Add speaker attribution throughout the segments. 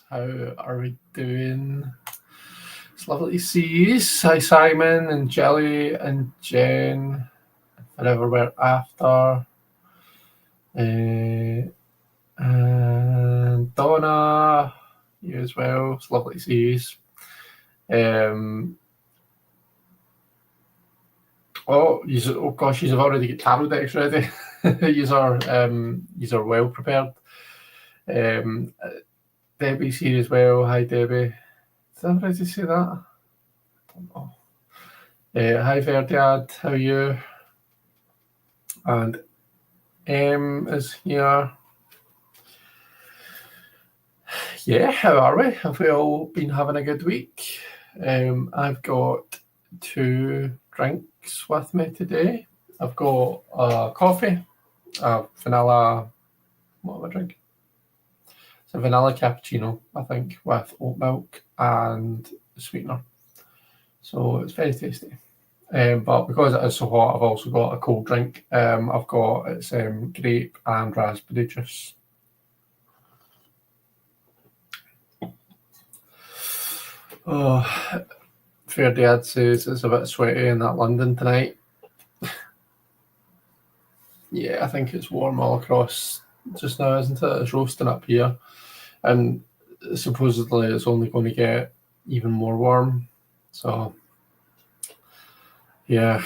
Speaker 1: How are we doing? It's lovely to see you. Hi, Simon and Jelly and Jen. Forever we're after. And Donna, you as well. It's lovely to see you. Oh gosh, you've already got tarot decks ready. Yous are well prepared. Debbie's here as well. Hi, Debbie. Did I already say that? I don't know. Hi, Verdiad. How are you? And is here. Yeah, how are we? Have we all been having a good week? I've got 2 drinks with me today. I've got a coffee, a vanilla. What am I drinking? It's a vanilla cappuccino, I think, with oat milk and sweetener. So it's very tasty. But because it is so hot, I've also got a cold drink. I've got it's grape and raspberry juice. Oh, Fair Dad says it's a bit sweaty in that London tonight. Yeah, I think it's warm all across just now, isn't it? It's roasting up here, and supposedly it's only going to get even more warm. So yeah,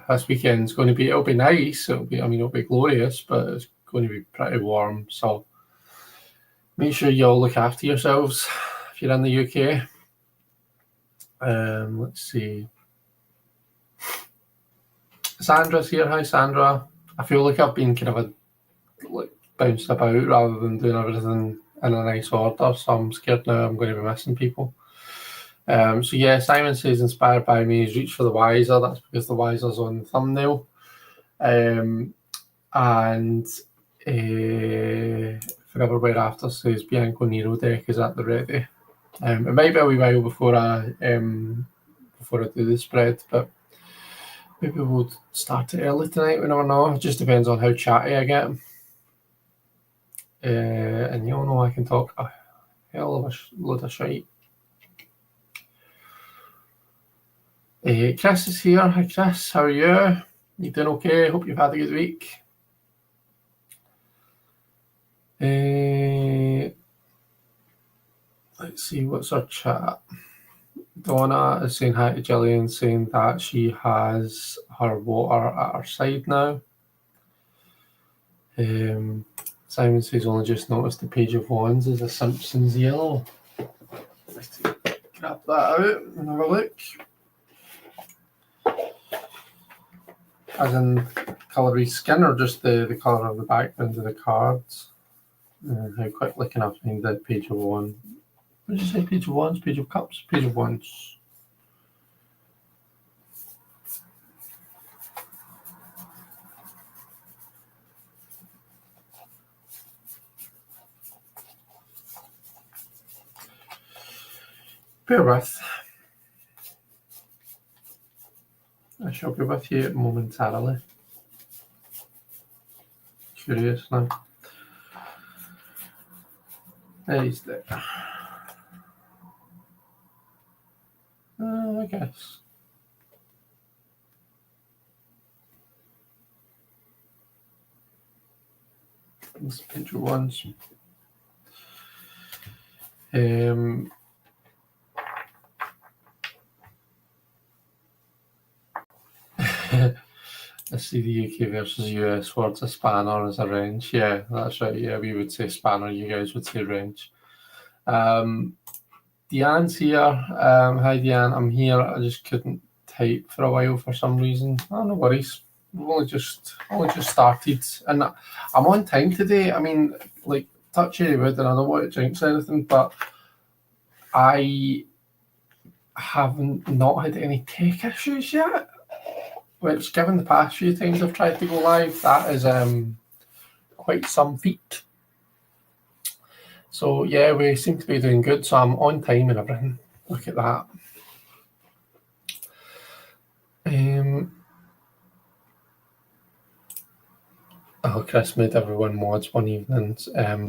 Speaker 1: this weekend's going to be. It'll be nice. It'll be glorious, but it's going to be pretty warm. So make sure you all look after yourselves if you're in the UK. Let's see. Sandra's here. Hi, Sandra. I feel like I've been kind of bouncing about rather than doing everything in a nice order, so I'm scared now I'm going to be missing people. So yeah, Simon says inspired by me. He's reached for the Wiser. That's because the Wiser's on the thumbnail. And Forever Wear After says Bianco Nero deck is at the ready. It might be a wee while before I do the spread, but maybe we'll start it early tonight. We never know. It just depends on how chatty I get. And you all know I can talk a hell of a load of shite. Chris is here. Hi, Chris. How are you? You doing okay? Hope you've had a good week. Let's see, what's our chat? Donna is saying hi to Gillian, saying that she has her water at her side now. Simon says only just noticed the page of wands is a Simpsons yellow. Let's grab that out and have a look. As in colour of skin, or just the colour of the background of the cards? How quickly can I find the page of wands? What did you say? Page of wands, page of cups, page of wands. Bear with. I shall be with you momentarily. Curious now. There he's there. I guess. This page of wands. I see the UK versus US words a spanner as a wrench. Yeah, that's right. Yeah, we would say spanner. You guys would say wrench. Deanne's here. Hi, Deanne. I'm here. I just couldn't type for a while for some reason. Oh, no worries. We've only just started, and I'm on time today. I mean, like, touch any wood, and I don't want to jinx anything, but I haven't not had any tech issues yet. Which, given the past few times I've tried to go live, that is quite some feat. So yeah, we seem to be doing good. So I'm on time and everything. Look at that. Chris made everyone mods one evening,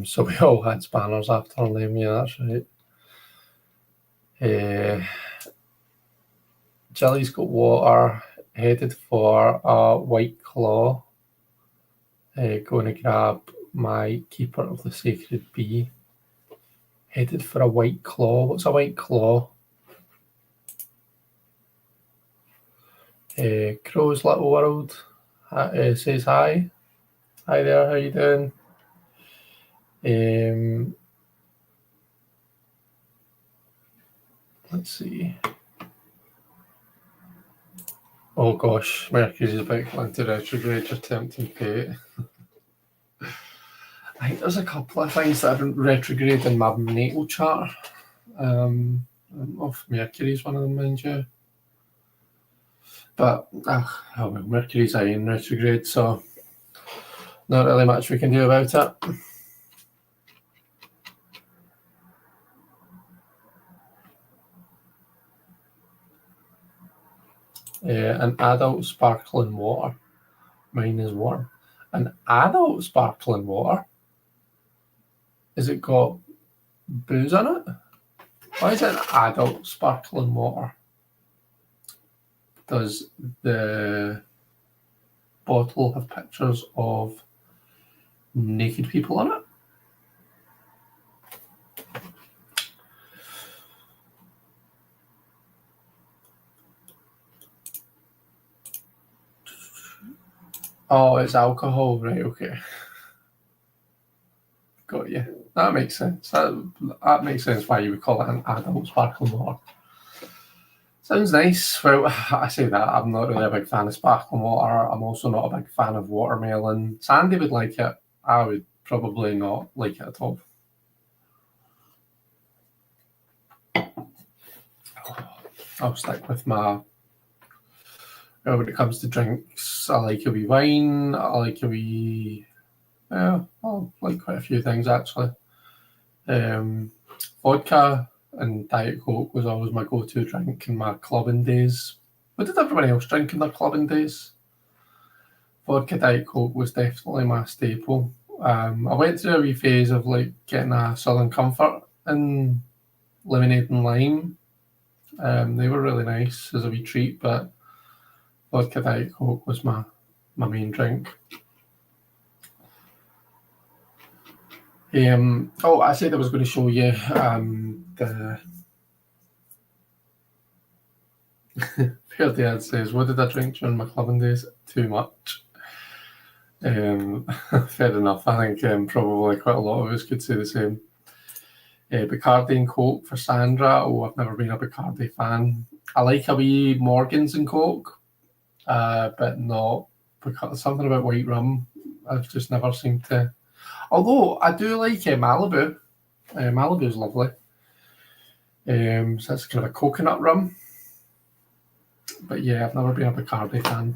Speaker 1: so we all had spanners after our name. Yeah, that's right. Jilly's got water, headed for a white claw. Going to grab my keeper of the sacred bee. Headed for a white claw. What's a white claw? Crow's Little World says hi. Hi there, how you doing? Let's see. Oh gosh, Mercury's about to go into retrograde. You're tempting fate. I think there's a couple of things that are retrograde in my natal chart. I don't know if Mercury's one of them, mind you. But Mercury's in retrograde, so not really much we can do about it. An adult sparkling water. Mine is warm. An adult sparkling water? Has it got booze in it? Why is it an adult sparkling water? Does the bottle have pictures of naked people on it? Oh, it's alcohol, right? Okay, got you. That makes sense. That makes sense why you would call it an adult sparkling water. Sounds nice. Well, I say that I'm not really a big fan of sparkling water. I'm also not a big fan of watermelon. Sandy would like it. I would probably not like it at all. I'll stick with my. When it comes to drinks, I like a wee wine. I like a wee. I like quite a few things actually. Vodka and Diet Coke was always my go-to drink in my clubbing days. What did everybody else drink in their clubbing days? Vodka Diet Coke was definitely my staple. I went through a wee phase of like getting a Southern Comfort and lemonade and lime. They were really nice as a wee treat, but vodka Diet Coke was my main drink. I said I was going to show you the Fair Dad says, what did I drink during my clubbing days? Too much. Fair enough. I think probably quite a lot of us could say the same. Bacardi and Coke for Sandra. Oh, I've never been a Bacardi fan. I like a wee Morgans and Coke, but not because something about white rum. I've just never seemed to. Although I do like Malibu. Malibu's lovely. So that's kind of a coconut rum. But yeah, I've never been a Bacardi fan.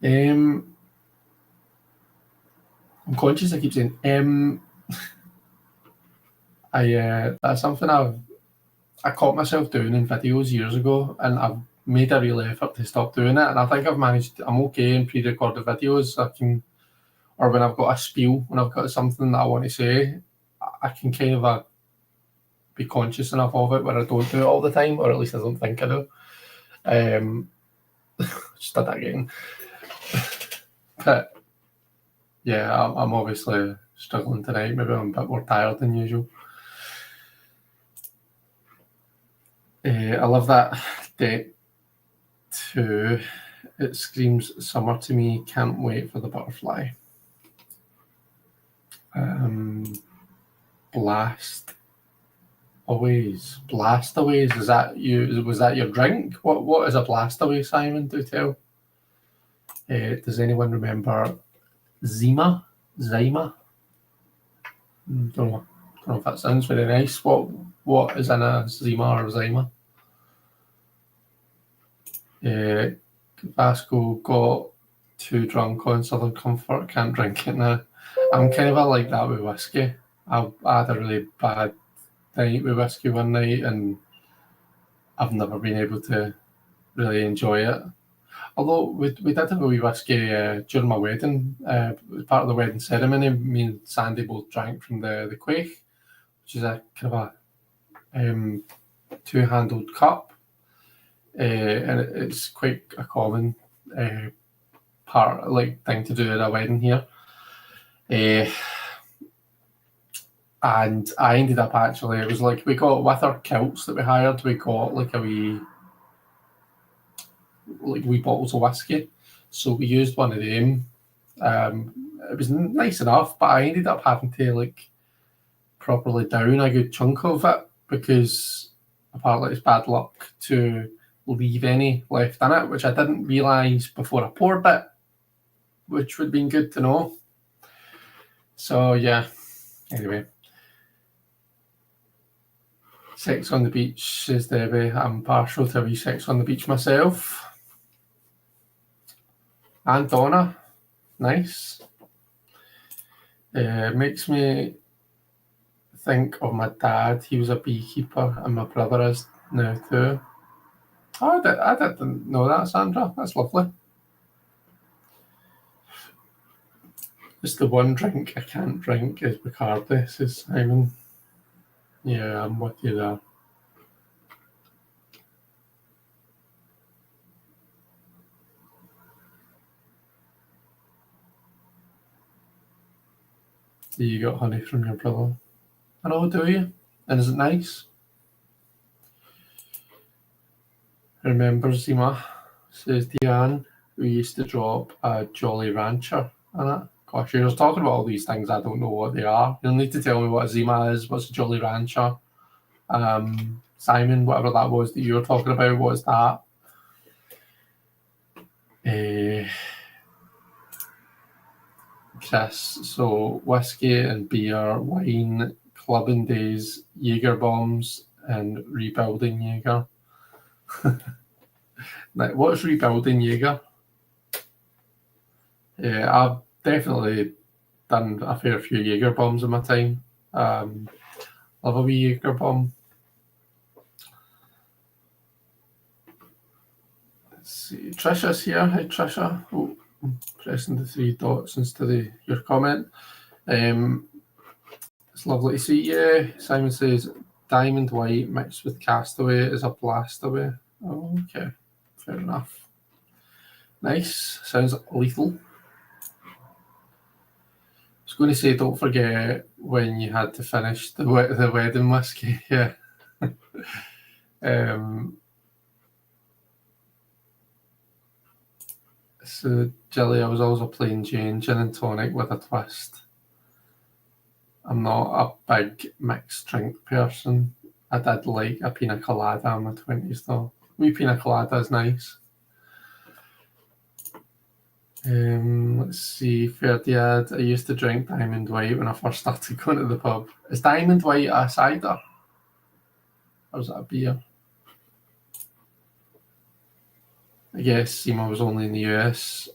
Speaker 1: I'm conscious I keep saying that's something I caught myself doing in videos years ago, and I've made a real effort to stop doing it, and I think I've managed. I'm okay in pre-recorded videos. Or when I've got a spiel, when I've got something that I want to say, I can kind of be conscious enough of it where I don't do it all the time, or at least I don't think I do. Just did that again. But yeah, I'm obviously struggling tonight. Maybe I'm a bit more tired than usual. I love that deck too. It screams summer to me. Can't wait for the butterfly. Blast aways. Is that you? Was that your drink? What is a blast away, Simon? Do tell. Does anyone remember Zima? Don't know if that sounds very nice. What is in a Zima or Zima? Vasco got too drunk on Southern Comfort. Can't drink it now. I'm kind of like that with whiskey. I had a really bad night with whiskey one night, and I've never been able to really enjoy it. Although we did have a wee whiskey during my wedding. Part of the wedding ceremony, me and Sandy both drank from the quaich, which is a kind of a two-handled cup, and it's quite a common thing to do at a wedding here. And I ended up actually, it was like we got with our kilts that we hired, we got like wee bottles of whiskey. So we used one of them. It was nice enough, but I ended up having to properly down a good chunk of it because apparently it's bad luck to leave any left in it, which I didn't realise before I poured it, which would have been good to know. So yeah, anyway. Sex on the beach, says Debbie. I'm partial to a wee sex on the beach myself. And Donna, nice. Makes me think of my dad. He was a beekeeper, and my brother is now too. Oh, I didn't know that, Sandra. That's lovely. It's the one drink I can't drink is Bacardi, says Simon. Yeah, I'm with you there. You got honey from your brother. I know, do you? And is it nice? Remember, Zima, says Diane, we used to drop a Jolly Rancher on it. Gosh, you're talking about all these things, I don't know what they are. You'll need to tell me what a Zima is, what's a Jolly Rancher. Simon, whatever that was that you were talking about, what's that? Chris, so whiskey and beer, wine, clubbing days, Jaeger bombs, and rebuilding Jaeger. What's rebuilding Jaeger? Yeah, I've definitely done a fair few Jaeger bombs in my time. Love a wee Jaeger bomb. Let's see, Trisha's here. Hi, Trisha. Oh, I'm pressing the three dots instead of your comment. It's lovely to see you. Simon says Diamond White mixed with Castaway is a blastaway. Oh, okay, fair enough. Nice, sounds lethal. I was going to say, don't forget when you had to finish the wedding whiskey. Yeah. So, Jilly, I was always a plain Jane gin and tonic with a twist. I'm not a big mixed drink person. I did like a pina colada in my 20s though. Wee pina colada is nice. Let's see, Ferdiad. I used to drink Diamond White when I first started going to the pub. Is Diamond White a cider? Or is it a beer? I guess SEMA was only in the US.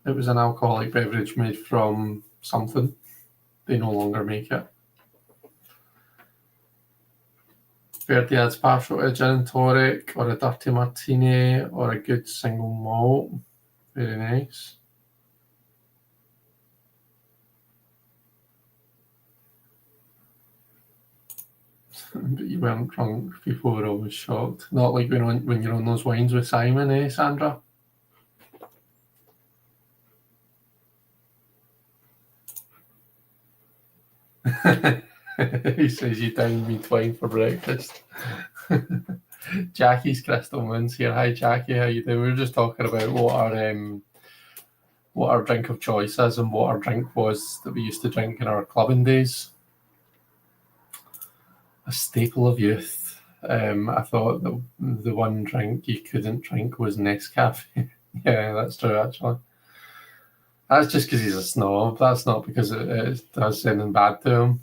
Speaker 1: It was an alcoholic beverage made from something. They no longer make it. Ferdiad's partial to gin and tonic, or a dirty martini, or a good single malt. Very nice. But you weren't drunk, people were always shocked. Not like when you're on those wines with Simon, eh, Sandra? He says you downed me wine for breakfast. Jackie's Crystal Moon's here. Hi Jackie, how you doing? We were just talking about what our drink of choice is and what our drink was that we used to drink in our clubbing days. A staple of youth. I thought the one drink you couldn't drink was Nescafe. Yeah, that's true actually. That's just because he's a snob. That's not because it does anything bad to him.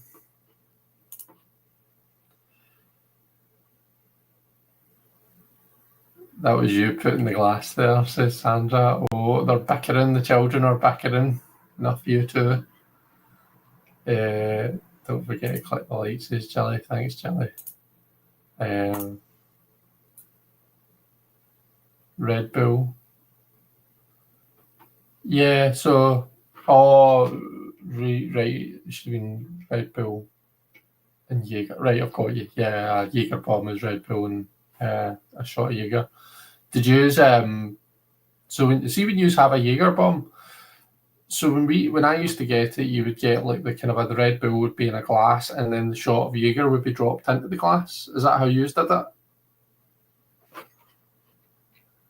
Speaker 1: That was you putting the glass there, says Sandra. Oh, they're bickering. The children are bickering. Enough for you too. Don't forget to click the like, says Jelly. Thanks, Jelly. Red Bull. Yeah, so, oh, right, it should have been Red Bull and Jaeger. Right, I've got you. Yeah, Jaeger bomb is Red Bull and a shot of Jaeger. Did you use, so when you have a Jaeger bomb, so when I used to get it, you would get like the kind of the Red Bull would be in a glass, and then the shot of Jaeger would be dropped into the glass. Is that how you did it?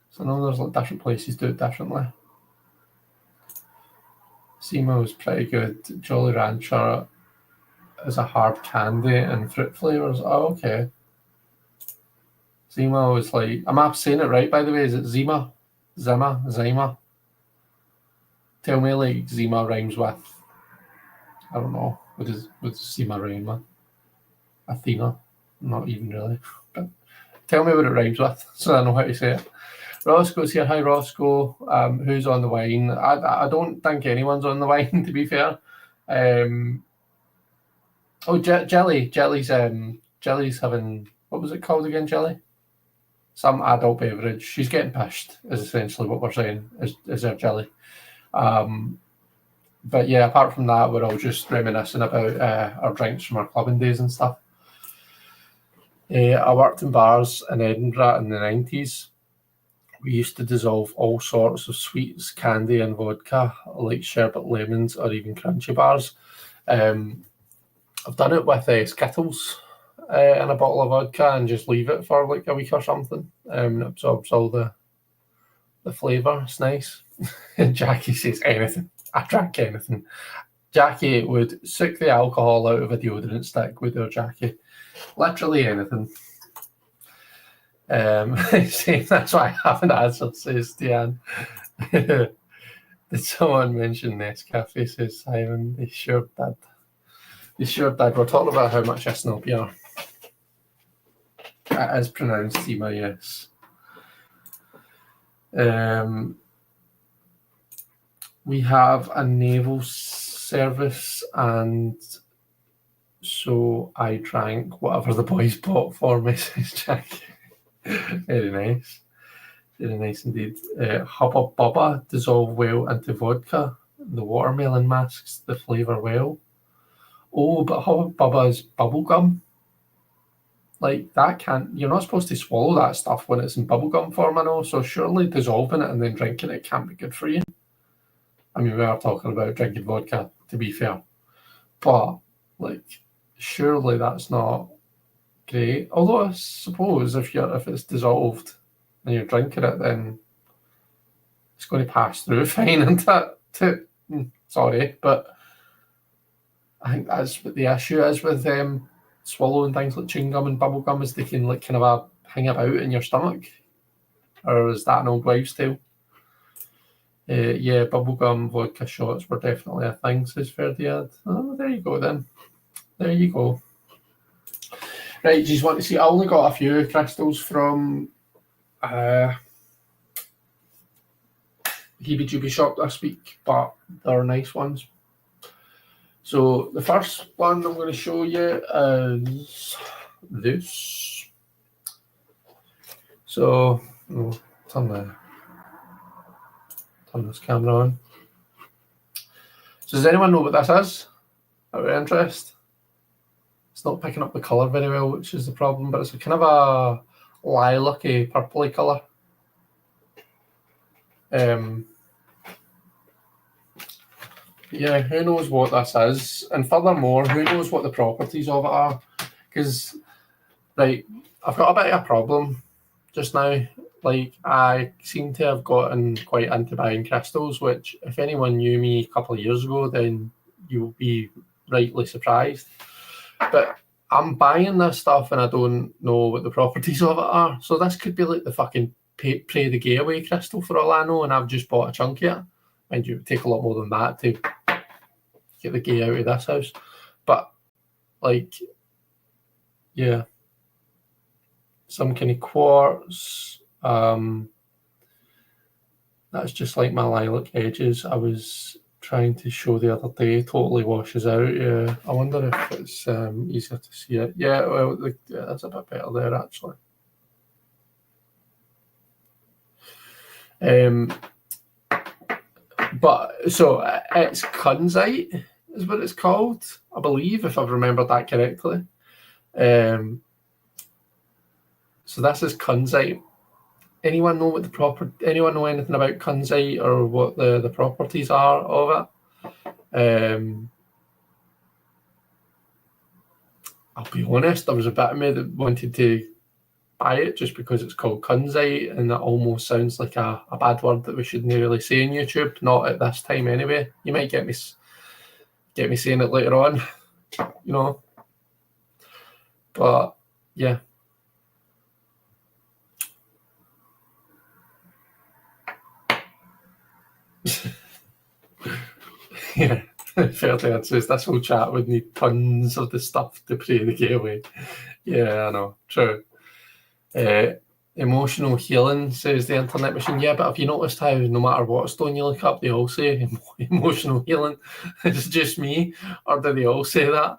Speaker 1: So I know there's like different places do it differently. Simo was pretty good. Jolly Rancher is a hard candy and fruit flavors. Oh, okay. Zima was like, I'm saying it right, by the way. Is it Zima? Zima? Tell me like Zima rhymes with, I don't know, what does Zima rhyme with? Athena? Not even really. But tell me what it rhymes with so I know how to say it. Roscoe's here. Hi, Roscoe. Who's on the wine? I don't think anyone's on the wine, to be fair. Jelly. Jelly's having, what was it called again, Jelly? Some adult beverage. She's getting pissed, is essentially what we're saying, is there Jelly. But yeah, apart from that, we're all just reminiscing about our drinks from our clubbing days and stuff. I worked in bars in Edinburgh in the 90s. We used to dissolve all sorts of sweets, candy and vodka, like sherbet lemons or even crunchy bars. I've done it with Skittles and a bottle of vodka and just leave it for like a week or something. It absorbs all the flavour. It's nice. Jackie says anything. I drank anything. Jackie would suck the alcohol out of a deodorant stick with her Jackie. Literally anything. That's why I haven't answered, says Diane. Did someone mention Nescafe, says Simon? They sure did. We're talking about how much I snub you. It is pronounced Sima, yes. We have a naval service, and so I drank whatever the boys bought for me, says Jack. Very nice. Very nice indeed. Hubba Bubba dissolve well into vodka. The watermelon masks the flavour well. Oh, but Hubba Bubba is bubblegum. Like, that you're not supposed to swallow that stuff when it's in bubblegum form, I know, so surely dissolving it and then drinking it can't be good for you. I mean, we are talking about drinking vodka, to be fair. But, like, surely that's not great. Although I suppose if it's dissolved and you're drinking it, then it's going to pass through fine, isn't it? Sorry, but I think that's what the issue is with swallowing things like chewing gum and bubble gum, is they can like kind of hang about in your stomach. Or is that an old wives' tale? Yeah, bubblegum vodka shots were definitely a thing, says Ferdiad. Oh, there you go then. There you go. Right, do you want to see? I only got a few crystals from Heebie Doobie shop this week, but they're nice ones. So the first one I'm going to show you is this. So turn this camera on. So does anyone know what this is? Out of interest? It's not picking up the colour very well, which is the problem, but it's a kind of a lilac-y, purpley colour. Yeah, who knows what this is? And furthermore, who knows what the properties of it are? Because, right, I've got a bit of a problem just now. Like, I seem to have gotten quite into buying crystals, which, if anyone knew me a couple of years ago, then you'll be rightly surprised. But I'm buying this stuff and I don't know what the properties of it are. So this could be like the fucking Pray the Gay Away crystal for all I know, and I've just bought a chunk of it. Mind you, it would take a lot more than that to get the gay out of this house. But, like, yeah. Some kind of quartz. That's just like my lilac edges I was trying to show the other day. Totally washes out. Yeah, I wonder if it's easier to see it. Yeah, well, that's a bit better there actually. But so it's kunzite is what it's called, I believe, if I've remembered that correctly. So this is kunzite. Anyone know anyone know anything about kunzite or what the properties are of it? I'll be honest, there was a bit of me that wanted to buy it just because it's called kunzite, and that almost sounds like a bad word that we shouldn't really say on YouTube. Not at this time, anyway. You might get me saying it later on, you know. But yeah. Yeah, fair to answer. This whole chat would need tons of the stuff to pray the gay away. Yeah, I know. True. Emotional healing, says the internet machine. Yeah, but have you noticed how no matter what stone you look up, they all say emotional healing? It's just me, or do they all say that?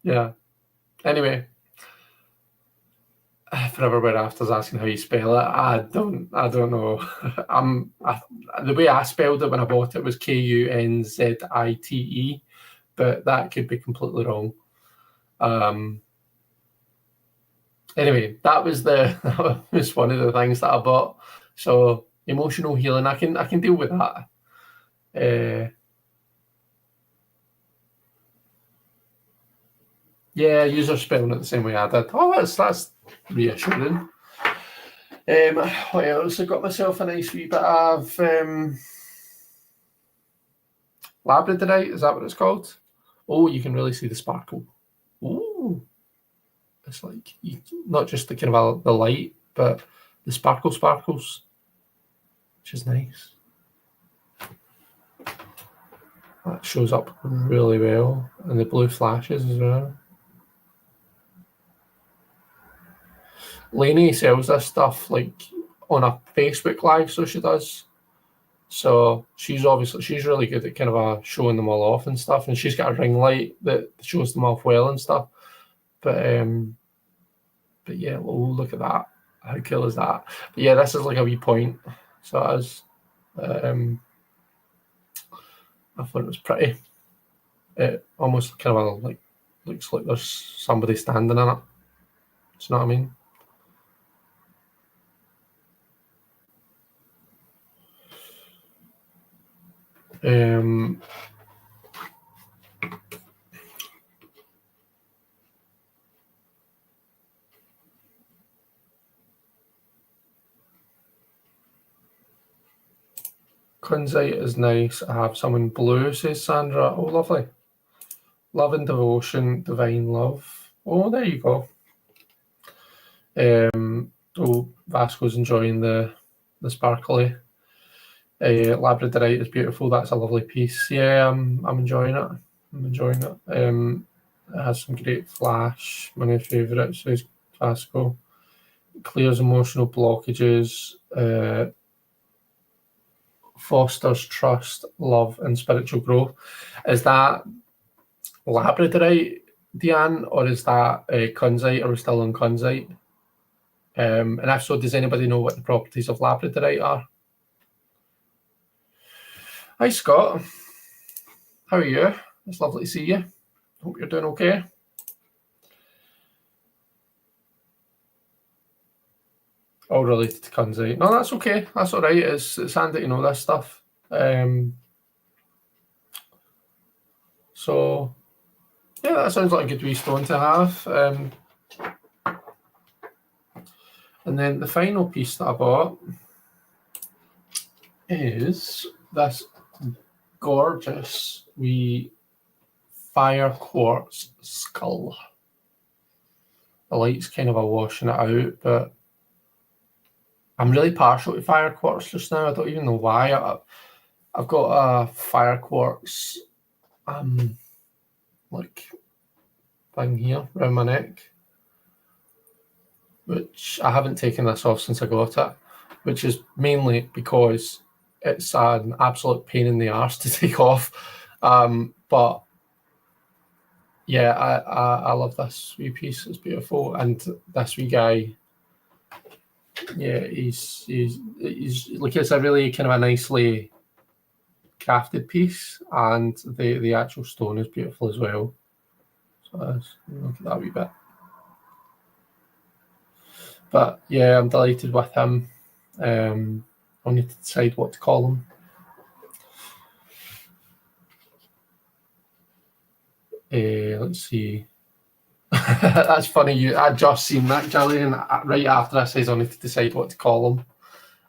Speaker 1: Yeah. Anyway, forever we're after asking how you spell it. I don't know. The way I spelled it when I bought it was Kunzite, but that could be completely wrong. Anyway, that was one of the things that I bought. So emotional healing, I can deal with that. Yeah, user spelling it the same way I did. Oh, that's reassuring. What else? I got myself a nice wee bit of labradorite. Is that what it's called? Oh, you can really see the sparkle. Oh, it's like not just the kind of the light, but the sparkles, which is nice. That shows up really well, and the blue flashes as well. Lainey sells this stuff like on a Facebook Live, so she does. So she's really good at kind of showing them all off and stuff, and she's got a ring light that shows them off well and stuff. But yeah, oh, look at that! How cool is that? But yeah, this is like a wee point. So it is. I thought it was pretty. It almost kind of looks like there's somebody standing in it. Do you know what I mean? Kunzite is nice. I have some in blue, says Sandra. Oh, lovely. Love and devotion, divine love. Oh, there you go. Vasco's enjoying the sparkly. Labradorite is beautiful. That's a lovely piece. Yeah, I'm enjoying it. It has some great flash. My new favourite, says Vasco. Clears emotional blockages. Fosters trust, love, and spiritual growth. Is that labradorite, Deanne, or is that kunzite? Are we still on kunzite? And if so, does anybody know what the properties of labradorite are? Hi, Scott. How are you? It's lovely to see you. Hope you're doing okay. All related to kunzite. No, that's okay. That's all right. It's handy to know this stuff. So, yeah, that sounds like a good wee stone to have. And then the final piece that I bought is this gorgeous wee fire quartz skull. The light's kind of washing it out, but I'm really partial to fire quartz just now. I don't even know why. I've got a fire quartz like thing here around my neck, which I haven't taken this off since I got it, which is mainly because it's an absolute pain in the arse to take off. But yeah, I love this wee piece. It's beautiful, and this wee guy yeah, he's like, it's a really kind of a nicely crafted piece, and the actual stone is beautiful as well. So that's, look at that wee bit. But yeah, I'm delighted with him. I'll need to decide what to call him. Let's see. That's funny. I just seen that, Gillian. Right after I says I need to decide what to call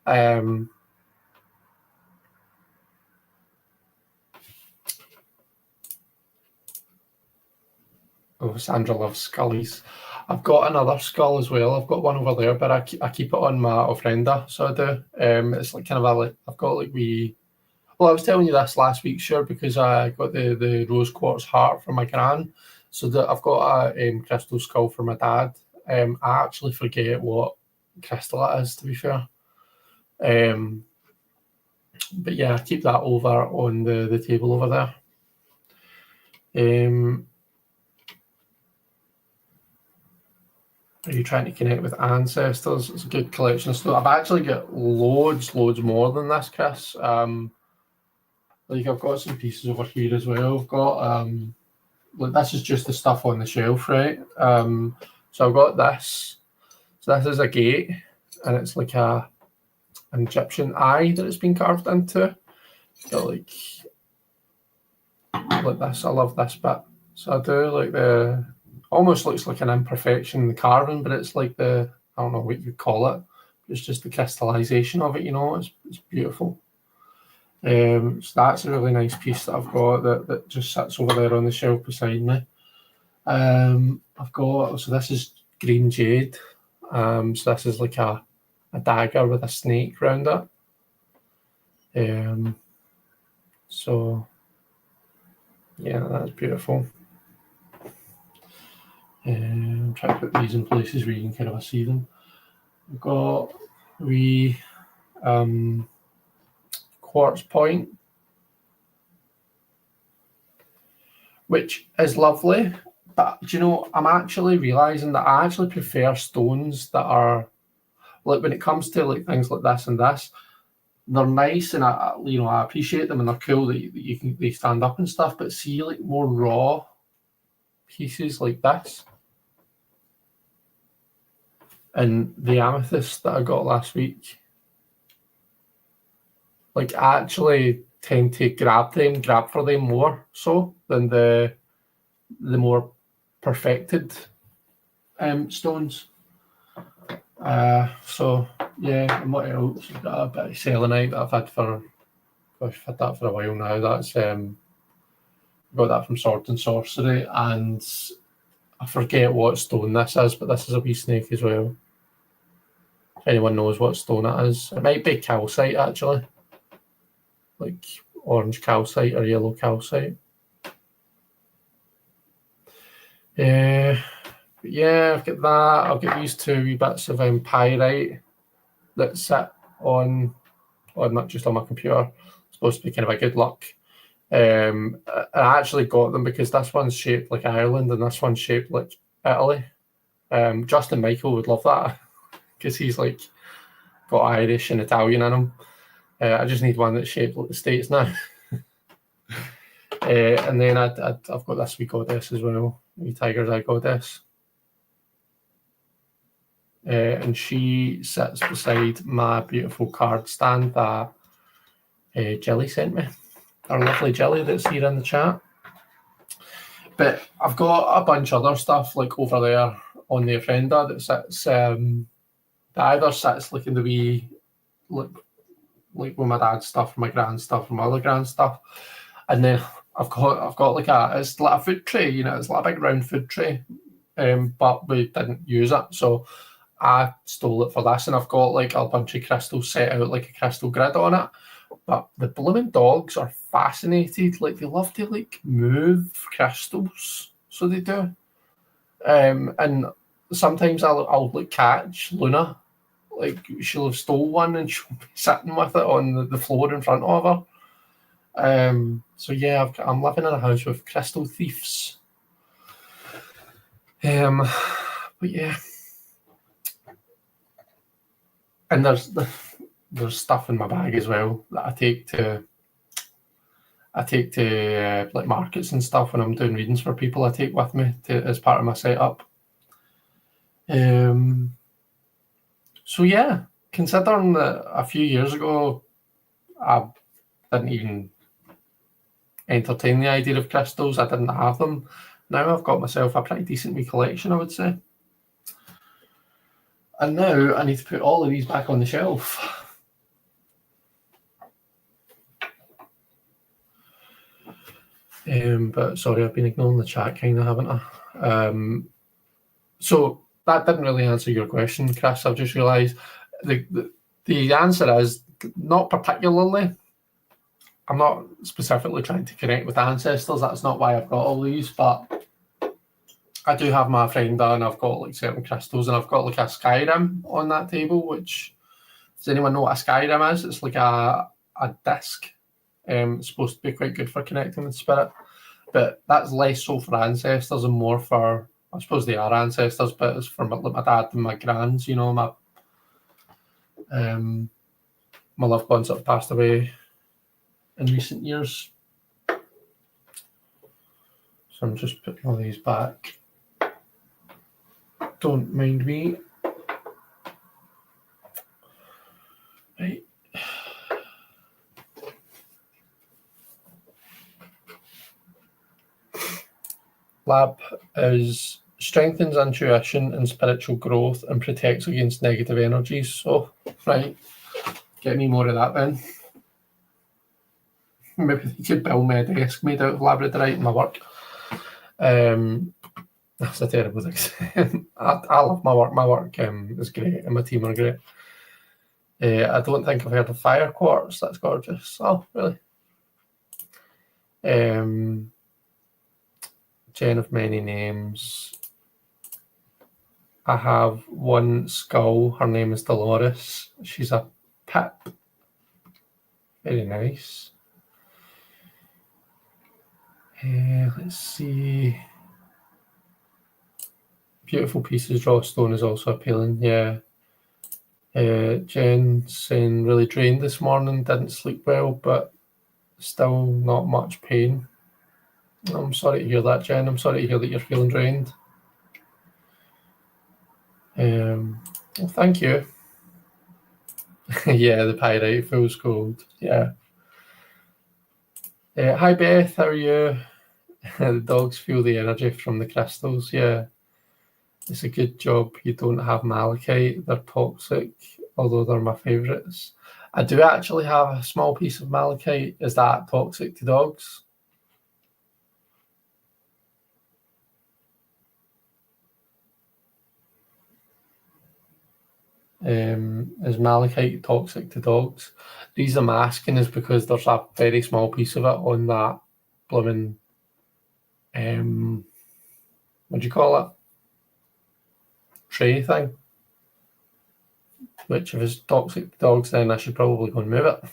Speaker 1: him. Oh, Sandra loves scullies. I've got another skull as well. I've got one over there, but I keep it on my ofrenda, so I do. It's like kind of a, I've got like wee. Well, I was telling you this last week, sure, because I got the rose quartz heart for my gran. So that I've got a crystal skull for my dad. I actually forget what crystal it is, to be fair. But yeah, I keep that over on the table over there. Are you trying to connect with ancestors? It's a good collection of stuff. I've actually got loads more than this, Chris. Like, I've got some pieces over here as well. I've got like, this is just the stuff on the shelf, right? So I've got this. So this is a gate, and it's like an Egyptian eye that it's been carved into. It's got like this. I love this bit. So I do like the, almost looks like an imperfection in the carving, but it's like the, I don't know what you call it. It's just the crystallization of it, you know. It's beautiful. So that's a really nice piece that I've got that just sits over there on the shelf beside me. I've got, so this is green jade. So this is like a dagger with a snake around it. So yeah, that's beautiful. I'm trying to put these in places where you can kind of see them. We've got quartz point, which is lovely. But do you know, I'm actually realising that I actually prefer stones that are, like, when it comes to like things like this and this, they're nice, and I appreciate them, and they're cool that they stand up and stuff. But see, like, more raw pieces like this, and the amethyst that I got last week, like, I actually tend to grab for them more so than the more perfected stones. So yeah, and what else? I've got a bit of selenite that I've had for a while now. That's got that from Sword and Sorcery, and I forget what stone this is, but this is a wee snake as well. If anyone knows what stone it is, it might be calcite actually, like orange calcite or yellow calcite. Yeah, I've got that. I've got these two wee bits of pyrite that sit on not just on my computer. It's supposed to be kind of a good luck. I actually got them because this one's shaped like Ireland and this one's shaped like Italy. Justin Michael would love that because he's like got Irish and Italian in him. I just need one that's shaped like the States now. And then I've got this wee goddess as well, wee tiger's eye goddess. And she sits beside my beautiful card stand that Jelly sent me. Our lovely Jelly that's here in the chat. But I've got a bunch of other stuff like over there on the ofrenda that sits, that either sits like in the wee, like with my dad's stuff, my grand's stuff, my other grand's stuff, and then I've got like it's like a food tray, you know, it's like a big round food tray, but we didn't use it, so I stole it for this, and I've got like a bunch of crystals set out like a crystal grid on it. But the blooming dogs are fascinated. Like, they love to like move crystals, so they do. And sometimes I'll like catch Luna, like she'll have stole one and she'll be sitting with it on the floor in front of her. So yeah, I'm living in a house with crystal thieves. But yeah. And there's stuff in my bag as well that I take to like markets and stuff when I'm doing readings for people. I take with me as part of my setup. So yeah, considering that a few years ago I didn't even entertain the idea of crystals, I didn't have them. Now I've got myself a pretty decent wee collection, I would say. And now I need to put all of these back on the shelf. But sorry, I've been ignoring the chat kind of, haven't I? So that didn't really answer your question, Chris. I've just realised the answer is not particularly. I'm not specifically trying to connect with ancestors. That's not why I've got all these, but I do have my friend and I've got like certain crystals, and I've got like a Skyrim on that table. Which, does anyone know what a Skyrim is? It's like a disc. It's supposed to be quite good for connecting with spirit, but that's less so for ancestors and more for, I suppose they are ancestors, but it's for my dad and my grands. You know, my loved ones that have passed away in recent years. So I'm just putting all these back. Don't mind me. Right. Lab is strengthens intuition and spiritual growth and protects against negative energies. So, right, get me more of that then. Maybe they could build me a desk made out of labradorite in my work. That's a terrible thing. I love my work. My work is great, and my team are great. I don't think I've heard of fire quartz. That's gorgeous. Oh, really? Jen of many names. I have one skull. Her name is Dolores. She's a pip. Very nice. Let's see. Beautiful pieces. Raw stone is also appealing. Yeah. Jen saying really drained this morning. Didn't sleep well, but still not much pain. I'm sorry to hear that, Jen. I'm sorry to hear that you're feeling drained. Well, thank you. Yeah, the pyrite feels cold. Yeah. Hi, Beth. How are you? The dogs feel the energy from the crystals. Yeah. It's a good job you don't have malachite. They're toxic, although they're my favourites. I do actually have a small piece of malachite. Is that toxic to dogs? Is malachite toxic to dogs? The reason I'm asking is because there's a very small piece of it on that blooming, what do you call it? Tray thing. Which, if it's toxic to dogs, then I should probably go and move it.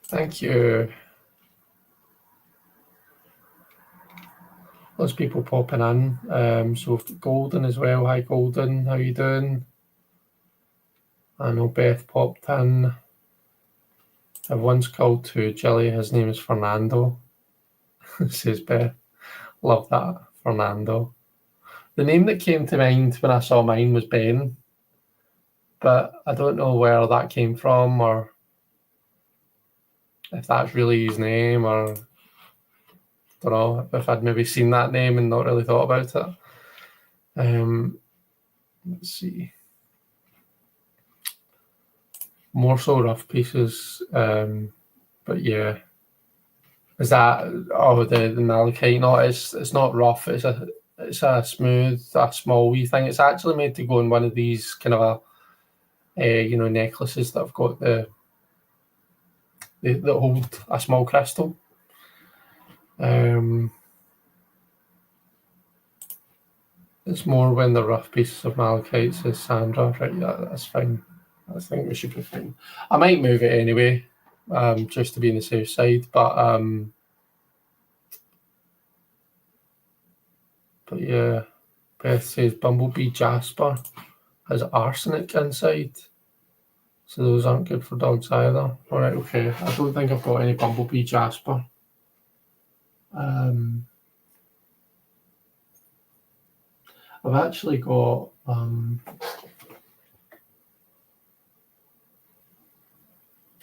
Speaker 1: Thank you. Lots of people popping in. So we've got Golden as well. Hi, Golden. How you doing? I know Beth popped in. I've once called to Jilly. His name is Fernando, says Beth. Love that, Fernando. The name that came to mind when I saw mine was Ben, but I don't know where that came from or if that's really his name, or I don't know if I'd maybe seen that name and not really thought about it. Let's see. More so rough pieces, but yeah. Is that the malachite? No, it's not rough. It's a smooth, a small wee thing. It's actually made to go in one of these kind of necklaces that have got that hold a small crystal. It's more when the rough pieces of malachite, says Sandra. Right, that's fine. I think we should be fine. I might move it anyway, just to be on the safe side. But yeah. Beth says Bumblebee Jasper has arsenic inside, so those aren't good for dogs either. Alright, okay. I don't think I've got any Bumblebee Jasper. I've actually got a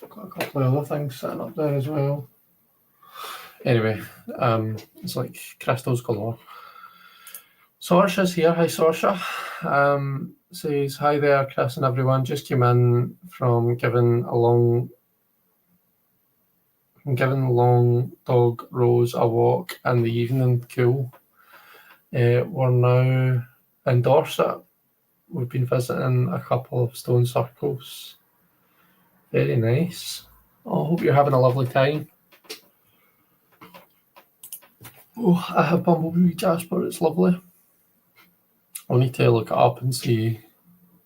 Speaker 1: couple of other things sitting up there as well. Anyway, it's like crystals galore. Sorsha's here. Hi, Sorsha. Says, hi there, Chris and everyone. Just came in from giving long dog Rose a walk in the evening cool. We're now in Dorset. We've been visiting a couple of stone circles. Very nice. I hope you're having a lovely time. Oh, I have Bumblebee Jasper. It's lovely. I'll need to look it up and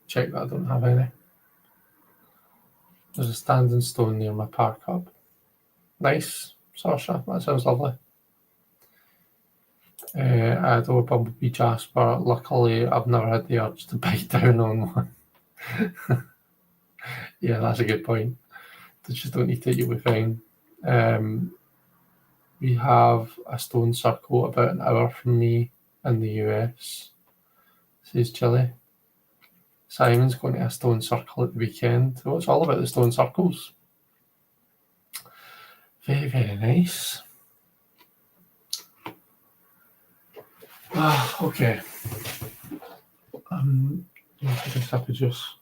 Speaker 1: check that I don't have any. There's a standing stone near my park hub. Nice, Sasha. That sounds lovely. I adore Bumblebee Jasper. Luckily, I've never had the urge to bite down on one. Yeah, that's a good point. They just don't need to, you'll be fine. We have a stone circle about an hour from me in the US, says Chile. Simon's going to a stone circle at the weekend. So it's all about the stone circles. Very, very nice. Okay. Take a sip of juice.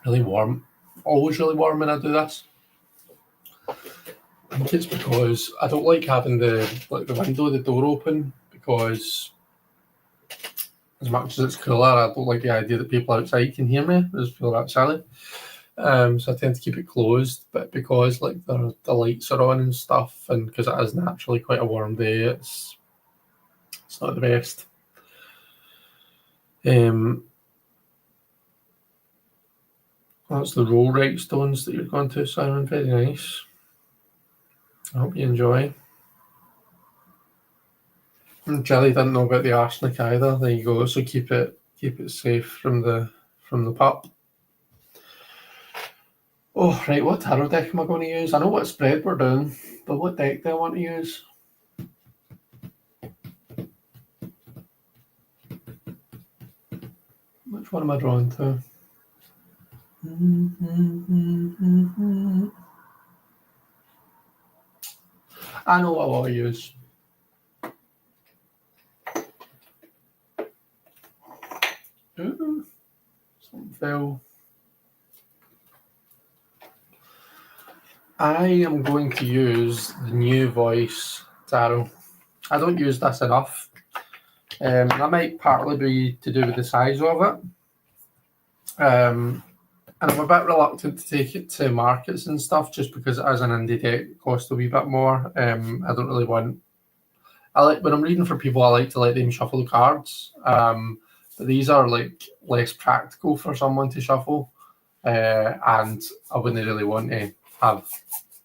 Speaker 1: Really warm. Always really warm when I do this. I think it's because I don't like having the window, the door open, because as much as it's cooler, I don't like the idea that people outside can hear me. I just feel that silly. So I tend to keep it closed, but because like the lights are on and stuff, and because it is naturally quite a warm day, it's not the best. That's the roll right stones that you're going to, Simon. Very nice. I hope you enjoy. And Jelly didn't know about the arsenic either. There you go. So keep it safe from the pup. Oh, right, what tarot deck am I going to use? I know what spread we're doing, but what deck do I want to use? Which one am I drawn to? I know what I want to use. Ooh, something fell. I am going to use the New Voice Tarot. I don't use this enough. That might partly be to do with the size of it. And I'm a bit reluctant to take it to markets and stuff just because it is an indie deck, it costs a wee bit more. I don't really want... when I'm reading for people, I like to let them shuffle the cards. But these are like less practical for someone to shuffle. And I wouldn't really want to have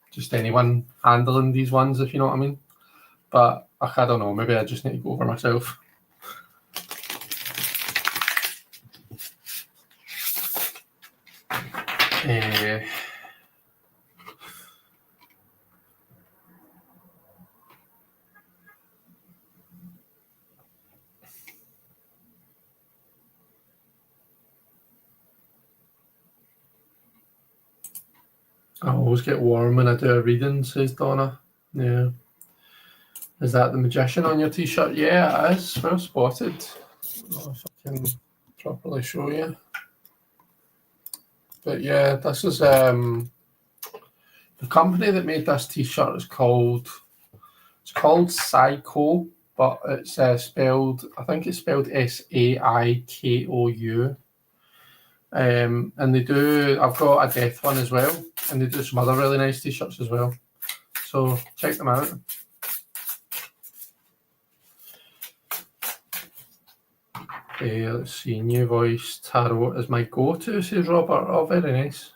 Speaker 1: just anyone handling these ones, if you know what I mean. But I don't know, maybe I just need to go over myself. I always get warm when I do a reading, says Donna. Yeah. Is that the magician on your t-shirt? Yeah, it is. Well spotted. Oh, if I can properly show you. But yeah, this is the company that made this t-shirt is called Saiko, but it's spelled, I think it's spelled Saikou. And they do, I've got a death one as well, and they do some other really nice t-shirts as well. So check them out. Let's see, New Voice Tarot is my go-to, says Robert. Oh, very nice.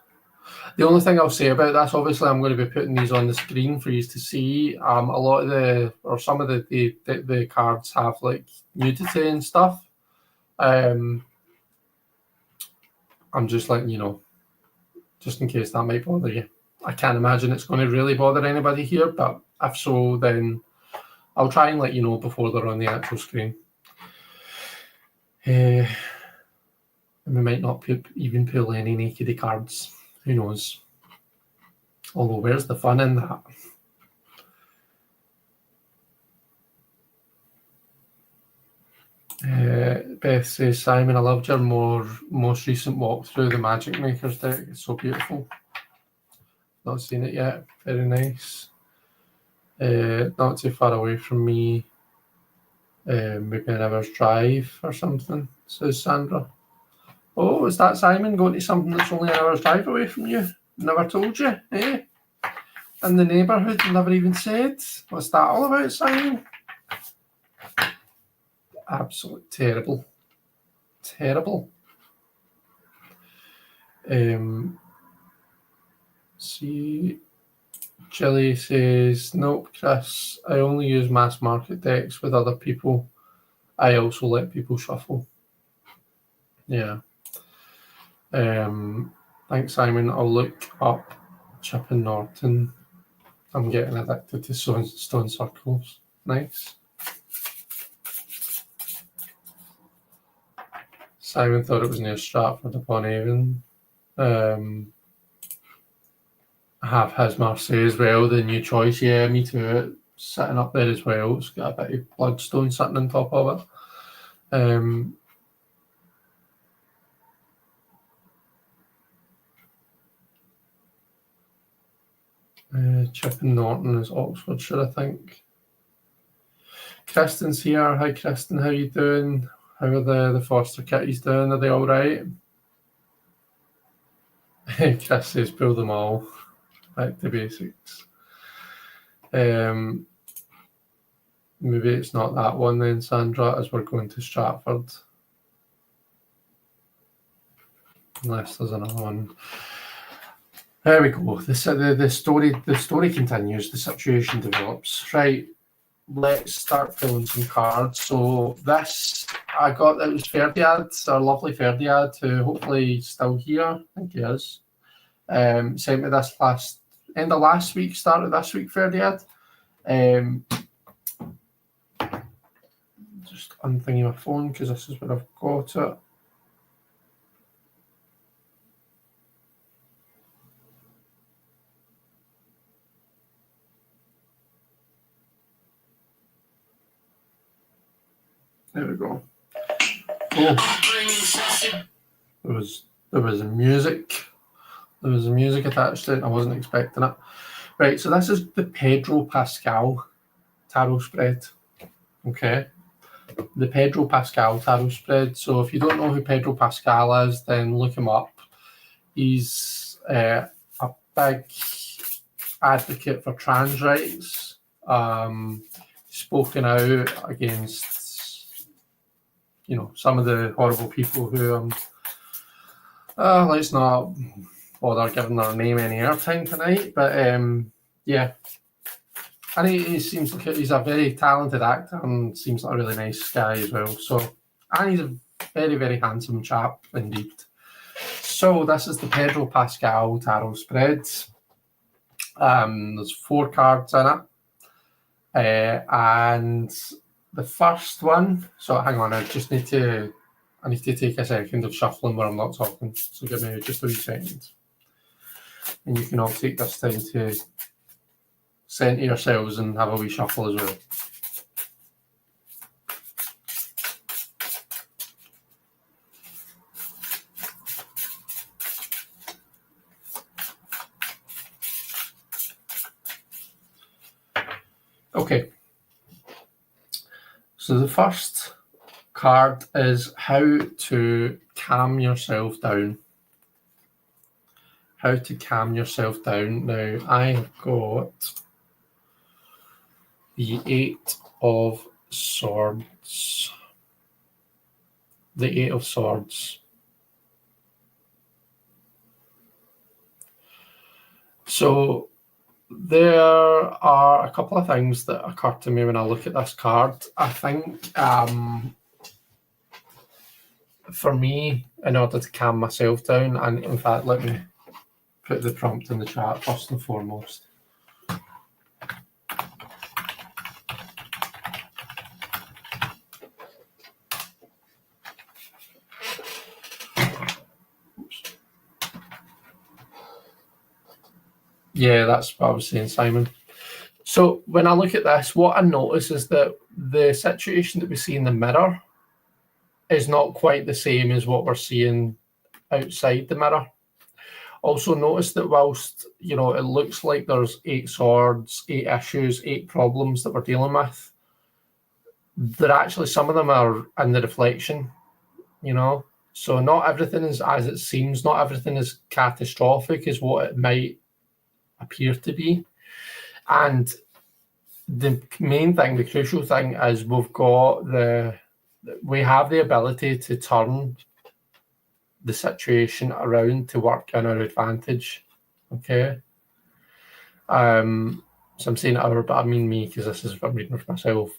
Speaker 1: The only thing I'll say about this, obviously, I'm going to be putting these on the screen for you to see. A lot of some of the cards have like nudity and stuff. I'm just letting you know, just in case that might bother you. I can't imagine it's going to really bother anybody here, but if so, then I'll try and let you know before they're on the actual screen. We might not even pull any naked cards. Who knows? Although, where's the fun in that? Beth says, Simon, I loved your most recent walk through the Magic Makers deck. It's so beautiful. Not seen it yet. Very nice. Not too far away from me. Maybe an hour's drive or something, says Sandra. Oh, is that Simon going to something that's only an hour's drive away from you? Never told you, eh? In the neighbourhood, never even said. What's that all about, Simon? Absolutely terrible. Terrible. See, Jilly says, nope, Chris, I only use mass market decks with other people. I also let people shuffle. Yeah. Thanks, Simon. I'll look up Chip and Norton. I'm getting addicted to stone circles. Nice. Simon thought it was near Stratford upon Avon. I have his Marseille as well, the new choice. Yeah, me too. It's sitting up there as well. It's got a bit of bloodstone sitting on top of it. Chip and Norton is Oxfordshire, I think. Kristen's here. Hi, Kristen. How you doing? How are the foster kitties doing? Are they all right? Chris says, pull them all. Back to basics. Maybe it's not that one then, Sandra, as we're going to Stratford. Unless there's another one. There we go. The story continues. The situation develops. Right. Let's start filling some cards. So this, I got, it was Ferdiad, our lovely Ferdiad, who hopefully is still here. I think he is. Sent me this end of last week, start of this week, Ferdiad. Just unthinking my phone because this is where I've got it. There we go. Oh, there was music. There was music attached to it. I wasn't expecting it. Right, so this is the Pedro Pascal tarot spread. Okay, the Pedro Pascal tarot spread. So if you don't know who Pedro Pascal is, then look him up. He's a big advocate for trans rights. Spoken out against, some of the horrible people who let's not bother giving their name any airtime tonight, but yeah. And he seems like he's a very talented actor and seems like a really nice guy as well. So, and he's a very, very handsome chap indeed. So this is the Pedro Pascal tarot spread. There's 4 cards in it. And the first one, so hang on, I need to take a second of shuffling where I'm not talking. So give me just a wee second. And you can all take this time to centre yourselves and have a wee shuffle as well. Okay. So the first card is how to calm yourself down. How to calm yourself down. Now, I have got the 8 of Swords. The 8 of Swords. So there are a couple of things that occur to me when I look at this card. I think for me, in order to calm myself down, and in fact, let me put the prompt in the chat first and foremost. Yeah, that's what I was saying, Simon. So when I look at this, what I notice is that the situation that we see in the mirror is not quite the same as what we're seeing outside the mirror. Also notice that whilst, it looks like there's 8 swords, 8 issues, 8 problems that we're dealing with, there actually, some of them are in the reflection, So not everything is as it seems, not everything is catastrophic as what it might appear to be. And the main thing, the crucial thing is we have the ability to turn the situation around to work in our advantage. Okay. So I'm saying our, but I mean me, because this is what I'm reading for myself.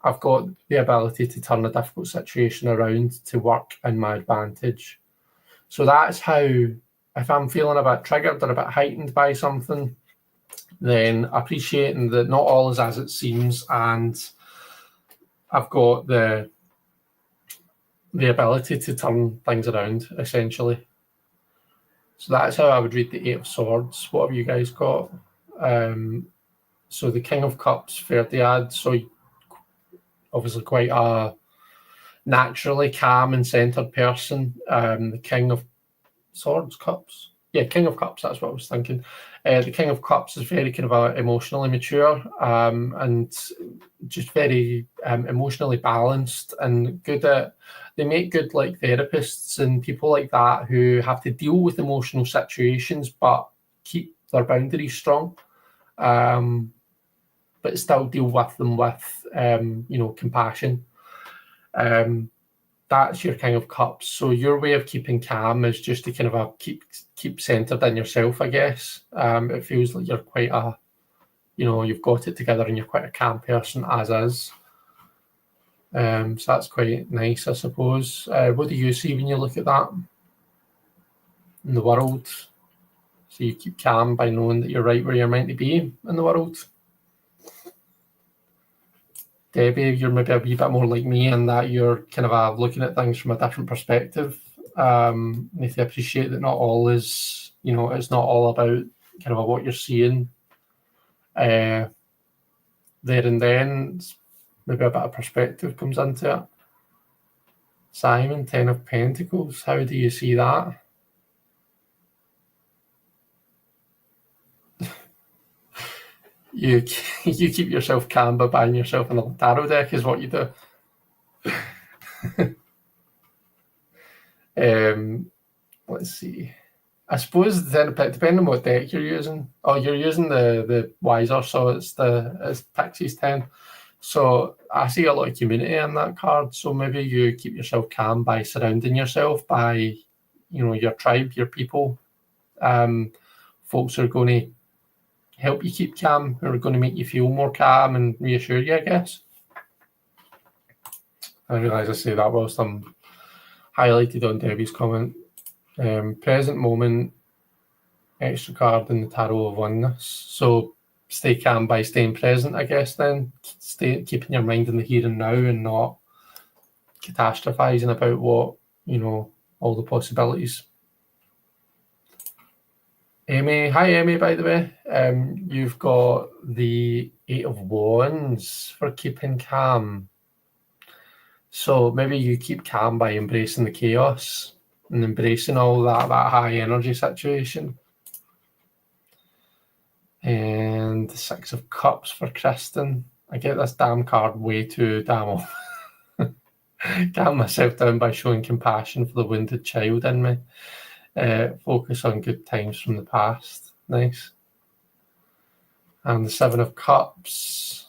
Speaker 1: I've got the ability to turn a difficult situation around to work in my advantage. So that's how, if I'm feeling a bit triggered or a bit heightened by something, then appreciating that not all is as it seems, and I've got the ability to turn things around, essentially. So that's how I would read the 8 of Swords. What have you guys got? So the King of Cups, Ferdiad, so obviously quite a naturally calm and centered person. The King of Swords, Cups. Yeah, King of Cups, that's what I was thinking. The King of Cups is very kind of emotionally mature and just very emotionally balanced and good at, they make good like therapists and people like that who have to deal with emotional situations but keep their boundaries strong, but still deal with them with, compassion. That's your King of Cups. So your way of keeping calm is just to kind of keep centered in yourself, I guess. It feels like you're quite you've got it together and you're quite a calm person as is. So that's quite nice, I suppose. What do you see when you look at that in the world? So you keep calm by knowing that you're right where you're meant to be in the world. Debbie, you're maybe a wee bit more like me in that you're kind of looking at things from a different perspective. If you appreciate that not all is, it's not all about kind of what you're seeing there and then. Maybe a bit of perspective comes into it. Simon, 10 of Pentacles, how do you see that? You keep yourself calm by buying yourself another tarot deck is what you do. Let's see. I suppose then, depending on what deck you're using. Oh, you're using the Wiser, so it's Pixies 10. So I see a lot of community in that card. So maybe you keep yourself calm by surrounding yourself by, your tribe, your people, folks who are going to help you keep calm, who are going to make you feel more calm and reassure you, I guess. I realise I say that whilst I'm highlighted on Debbie's comment. Present moment, extra card in the Tarot of Oneness. So stay calm by staying present, I guess, then. Keeping your mind in the here and now and not catastrophizing about what, all the possibilities. Amy, hi Amy, by the way. You've got the 8 of Wands for keeping calm. So maybe you keep calm by embracing the chaos and embracing all that high energy situation. And the 6 of Cups for Kristen. I get this damn card way too damn off. Calm myself down by showing compassion for the wounded child in me. Focus on good times from the past. Nice. And the 7 of Cups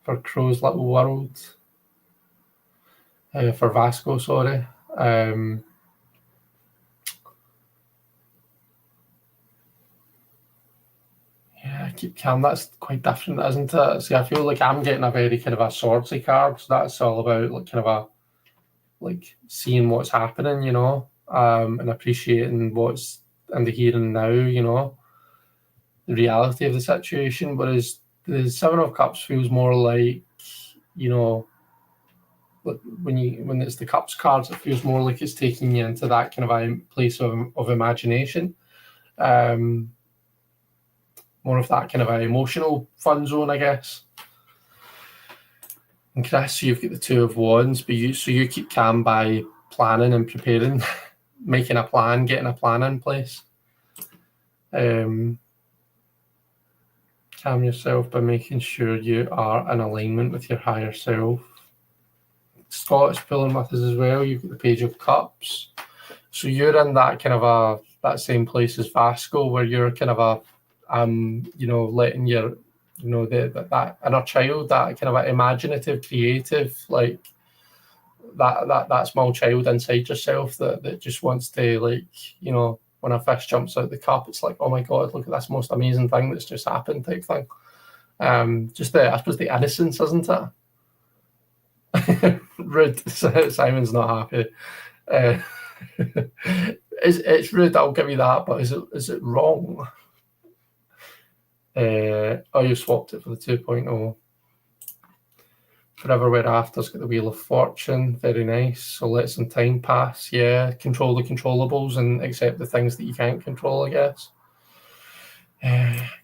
Speaker 1: for Crow's Little World. For Vasco, sorry. I, keep calm. That's quite different, isn't it? See, I feel like I'm getting a very kind of a swordsy card. So that's all about like kind of a like seeing what's happening, you know, and appreciating what's in the here and now, you know, the reality of the situation. Whereas the Seven of Cups feels more like, you know, when it's the Cups cards, it feels more like it's taking you into that kind of a place of imagination. More of that kind of an emotional fun zone, I guess. And Chris, so you've got the Two of Wands, but you keep calm by planning and preparing, making a plan, getting a plan in place. Calm yourself by making sure you are in alignment with your higher self. Scott is pulling with us as well. You've got the Page of Cups. So you're in that kind of that same place as Vasco, where you're kind of you know, letting your, you know, that inner child, that kind of a imaginative, creative, like that small child inside yourself that just wants to, like, you know, when a fish jumps out the cup, it's like, oh my God, look at this most amazing thing that's just happened type thing. Just I suppose the innocence, isn't it? Rude. Simon's not happy. It's rude, I'll give you that, but is it wrong? Oh, you swapped it for the 2.0. Forever Where After's got the Wheel of Fortune. Very nice. So let some time pass. Yeah, control the controllables and accept the things that you can't control, I guess.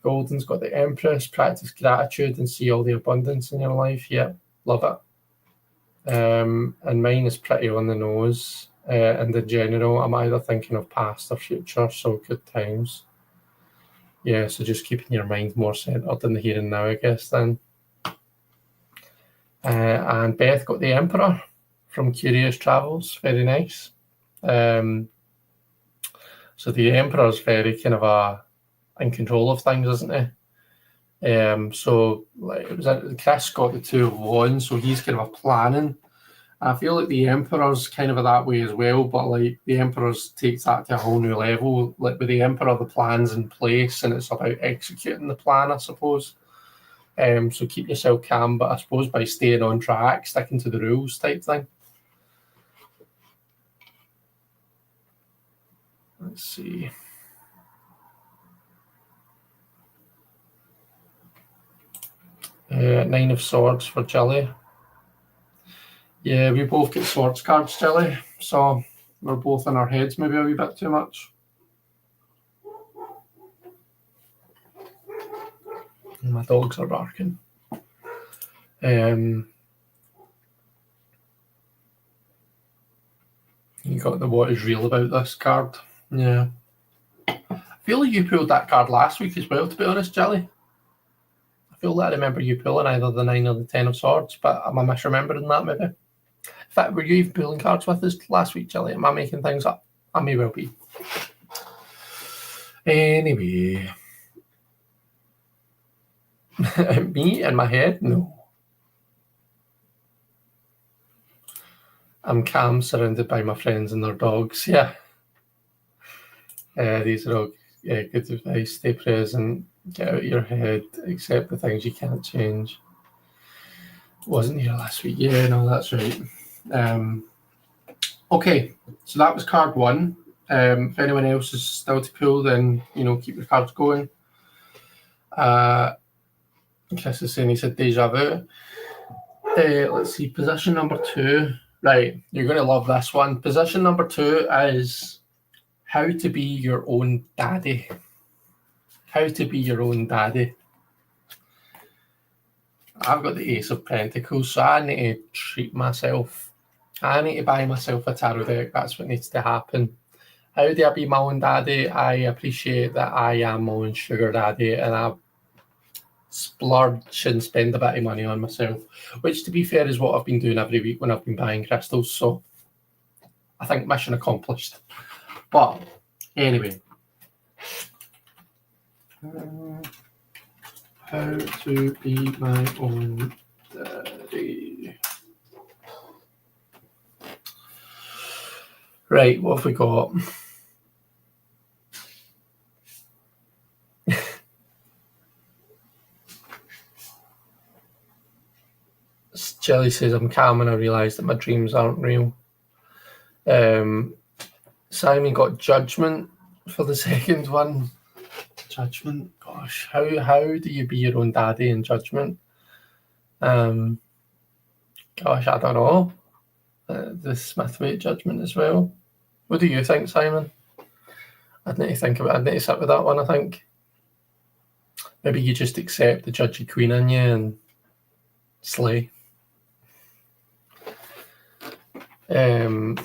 Speaker 1: Golden's got the Empress. Practice gratitude and see all the abundance in your life. Yeah, love it. And mine is pretty on the nose. And in general, I'm either thinking of past or future, so good times. Yeah, so just keeping your mind more centered in the here and now, I guess, then. And Beth got the Emperor from Curious Travels. Very nice. So the Emperor's very kind of in control of things, isn't he? So like, it was Chris got the Two of Wands, so he's kind of planning. I feel like the Emperor's kind of that way as well, but like the Emperor's takes that to a whole new level. Like with the Emperor, the plan's in place and it's about executing the plan, I suppose. So keep yourself calm, but I suppose by staying on track, sticking to the rules type thing. Let's see. Nine of Swords for Jilly. Yeah, we both get swords cards, Jilly, so we're both in our heads maybe a wee bit too much. My dogs are barking. You got the what is real about this card. Yeah. I feel like you pulled that card last week as well, to be honest, Jelly. I feel like I remember you pulling either the 9 or the 10 of Swords, but am I misremembering that maybe? In fact, were you even pulling cards with us last week, Jelly? Am I making things up? I may well be. Anyway. Me in my head? No. I'm calm, surrounded by my friends and their dogs. Yeah. These are all good advice. Stay present, get out of your head, accept the things you can't change. Wasn't here last week. Yeah, no, that's right. Okay, so that was card one. If anyone else is still to pull, then, you know, keep your cards going. Chris is saying he said deja vu. Let's see, position number 2. Right, you're going to love this one. Position number 2 is how to be your own daddy. How to be your own daddy. I've got the Ace of Pentacles, so I need to treat myself. I need to buy myself a tarot deck. That's what needs to happen. How do I be my own daddy? I appreciate that I am my own sugar daddy and I splurge and spend a bit of money on myself, which, to be fair, is what I've been doing every week when I've been buying crystals. So I think mission accomplished. But anyway, how to be my own daddy. Right, what have we got? Jelly says, I'm calm and I realise that my dreams aren't real. Simon got judgment for the second one. Judgment, gosh, how do you be your own daddy in judgment? Gosh, I don't know. The Smithwaite judgment as well. What do you think, Simon? I'd need to think about it. I'd need to sit with that one, I think. Maybe you just accept the judgy queen in you and slay. Where's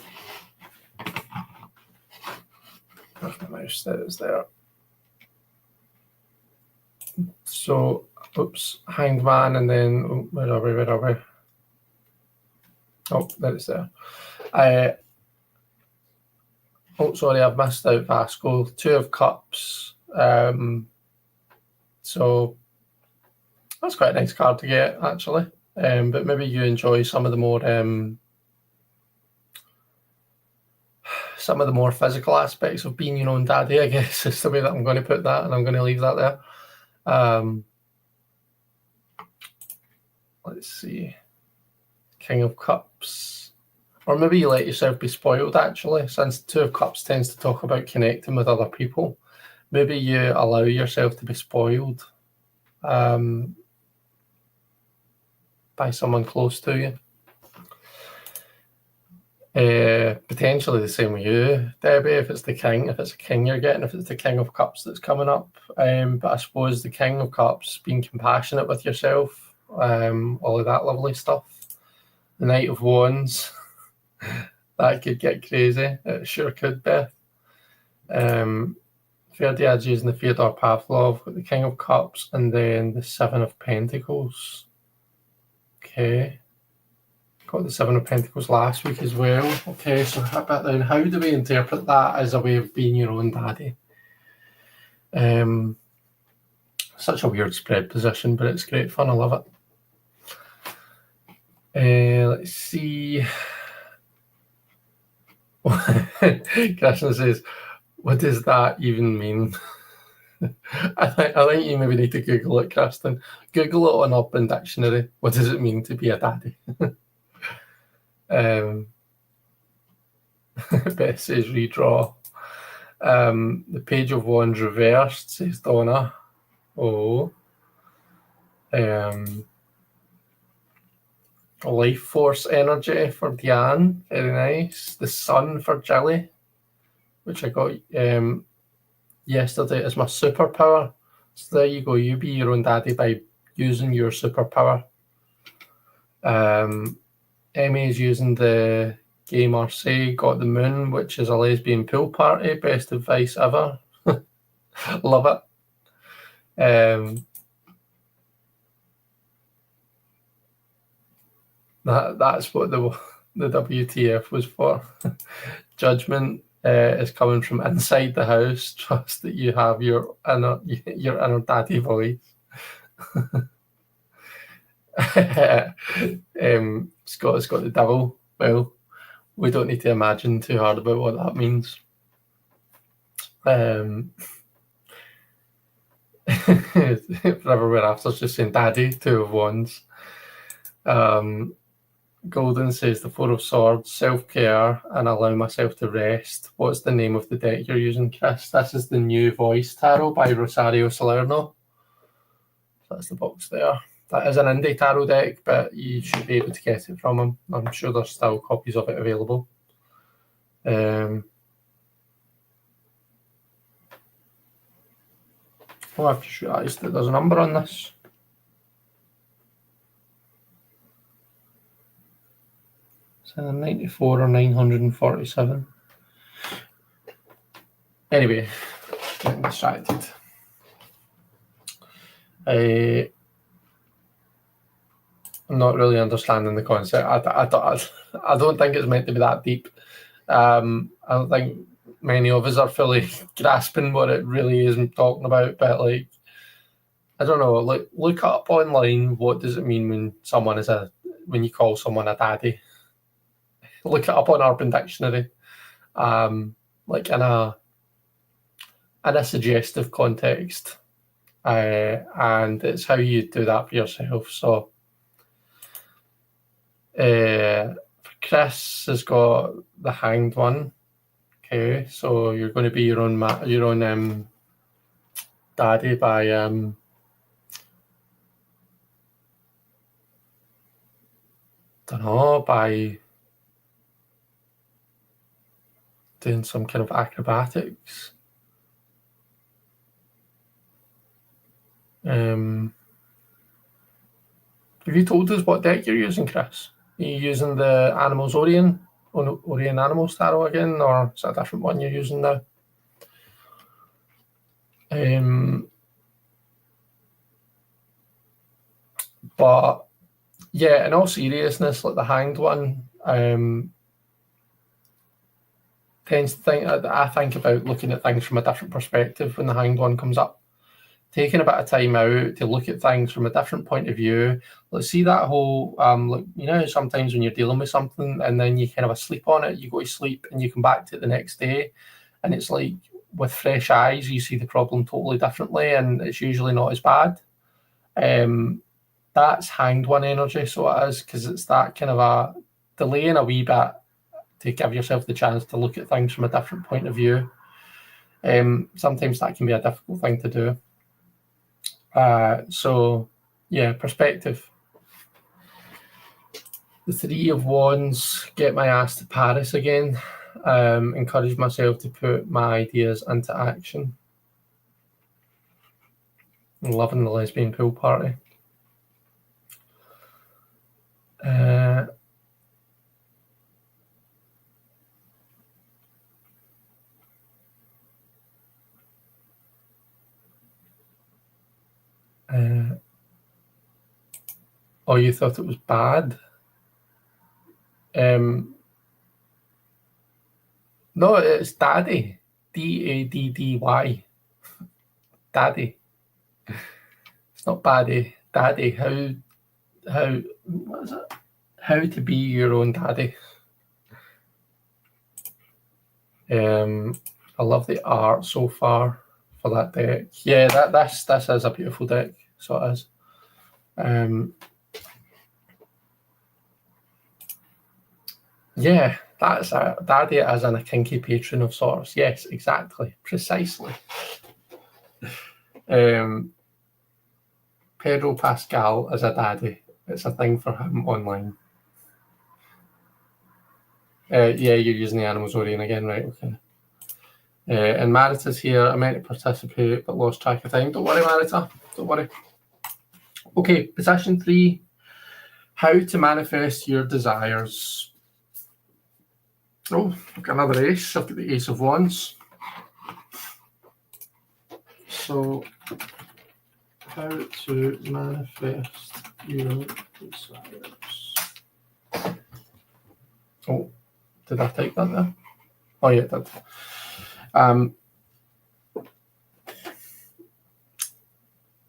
Speaker 1: my mouse? There it is there. So, oops, Hanged Man, and then, where are we? Oh, there it's there. Oh, sorry, I've missed out Vasco. 2 of Cups. So that's quite a nice card to get, actually. But maybe you enjoy some of the more physical aspects of being your own daddy, I guess, is the way that I'm going to put that, and I'm going to leave that there. Let's see. King of Cups. Or maybe you let yourself be spoiled, actually, since 2 of Cups tends to talk about connecting with other people. Maybe you allow yourself to be spoiled by someone close to you. Potentially the same with you, Debbie, if it's a king you're getting, if it's the King of Cups that's coming up. But I suppose the King of Cups, being compassionate with yourself, all of that lovely stuff. The Knight of Wands, that could get crazy. It sure could, Beth. Ferdiad's using the Fyodor Pavlov, got the King of Cups, and then the 7 of Pentacles. Okay. Got the 7 of Pentacles last week as well. Okay, so then how do we interpret that as a way of being your own daddy? Such a weird spread position, but it's great fun. I love it. Let's see. Krishna says, what does that even mean? I think you maybe need to Google it, Kristen. Google it on Urban Dictionary. What does it mean to be a daddy? Beth says redraw. The Page of Wands reversed, says Donna. Oh. Life Force energy for Diane. Very nice. The Sun for Jilly, which I got yesterday as my superpower. So there you go. You be your own daddy by using your superpower. Emmy's using the Gay Marseille, got the Moon, which is a lesbian pool party. Best advice ever. Love it. That's what the WTF was for. Judgment is coming from inside the house. Trust that you have your inner daddy voice. Scott's got the devil. Well, we don't need to imagine too hard about what that means. Forever We're After's just saying daddy, 2 of Wands. Golden says the 4 of Swords, self-care, and allow myself to rest. What's the name of the deck you're using, Chris? This is the New Voice Tarot by Rosario Salerno. That's the box there. That is an indie tarot deck, but you should be able to get it from him. I'm sure there's still copies of it available. Oh, I've just realised that there's a number on this. It's either 94 or 947. Anyway, getting distracted. I'm not really understanding the concept. I don't think it's meant to be that deep. I don't think many of us are fully grasping what it really is talking about, but like, I don't know, like, look up online, what does it mean when you call someone a daddy? Look it up on Urban Dictionary, like in a suggestive context, and it's how you do that for yourself. So Chris has got the Hanged One. Okay, so you're going to be your own daddy by by doing some kind of acrobatics. Have you told us what deck you're using, Chris? Are you using the Animals Orion Animals Tarot again, or is it a different one you're using now? But yeah, in all seriousness, like the Hanged One tends to think. I think about looking at things from a different perspective when the Hanged One comes up. Taking a bit of time out to look at things from a different point of view. Let's see that whole, like, you know, sometimes when you're dealing with something and then you kind of sleep on it, you go to sleep and you come back to it the next day, and it's like with fresh eyes, you see the problem totally differently, and it's usually not as bad. That's Hanged One energy, so it is, because it's that kind of a delaying a wee bit to give yourself the chance to look at things from a different point of view. Sometimes that can be a difficult thing to do. So yeah, perspective. The Three of Wands, get my ass to Paris again. Encourage myself to put my ideas into action. I'm loving the lesbian pool party. Oh, you thought it was bad? No, it's Daddy. D-A-D-D-Y. Daddy. It's not baddie. Daddy. What is it? How to be your own daddy. I love the art so far for that deck. Yeah, this is a beautiful deck. So it is. Yeah, that's a daddy as in a kinky patron of sorts. Yes, exactly, precisely. Pedro Pascal as a daddy. It's a thing for him online. Yeah, you're using the Animals Orion again, right? Okay. And Marita's here. I meant to participate but lost track of time. Don't worry, Marita. Don't worry. Okay, position 3. How to manifest your desires. Oh, I've got another ace. I've got the Ace of Wands. So, how to manifest your desires. Oh, did I type that there? Oh, yeah, it did.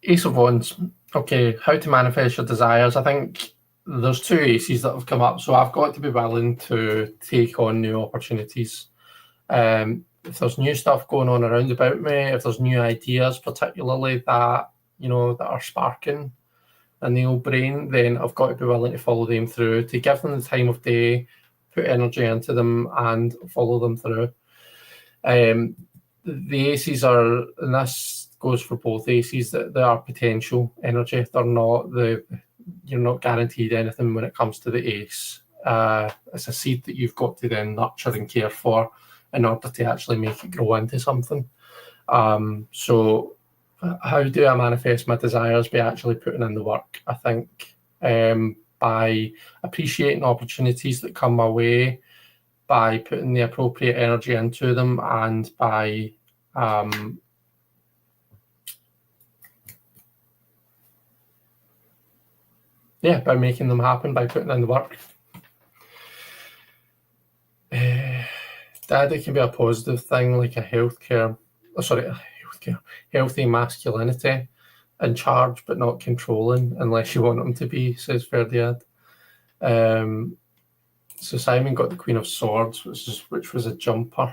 Speaker 1: Ace of Wands. Okay, how to manifest your desires. I think there's 2 aces that have come up, so I've got to be willing to take on new opportunities. If there's new stuff going on around about me, if there's new ideas, particularly that, you know, that are sparking in the old brain, then I've got to be willing to follow them through, to give them the time of day, put energy into them, and follow them through. The aces are, and this goes for both aces, that they are potential energy. They're not you're not guaranteed anything when it comes to the ace. It's a seed that you've got to then nurture and care for in order to actually make it grow into something. So how do I manifest my desires? By actually putting in the work, I think, by appreciating opportunities that come my way, by putting the appropriate energy into them, and by by making them happen, by putting in the work. Daddy can be a positive thing, like a healthy masculinity, in charge but not controlling, unless you want him to be, says Ferdiad. So Simon got the Queen of Swords, which was a jumper.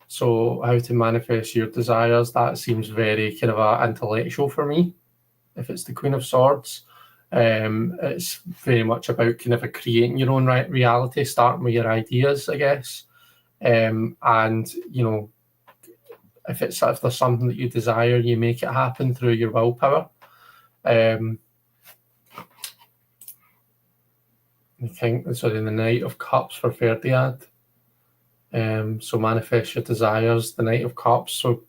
Speaker 1: So how to manifest your desires, that seems very kind of intellectual for me, if it's the Queen of Swords. It's very much about kind of creating your own reality, starting with your ideas, I guess. And if there's something that you desire, you make it happen through your willpower. I think it's the Knight of Cups for Verdiad. So manifest your desires, the Knight of Cups. So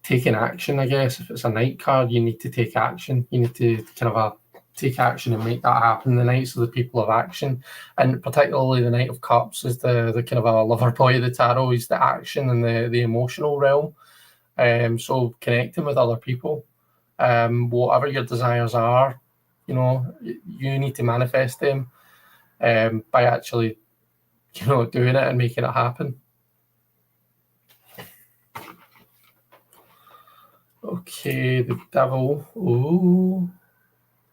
Speaker 1: taking action, I guess. If it's a Knight card, you need to take action. You need to kind of take action and make that happen. The Knights are the people of action, and particularly the Knight of Cups is the kind of a lover boy of the tarot. He's the action and the emotional realm. So connecting with other people, whatever your desires are, you need to manifest them by actually, doing it and making it happen. Okay, the Devil. Ooh.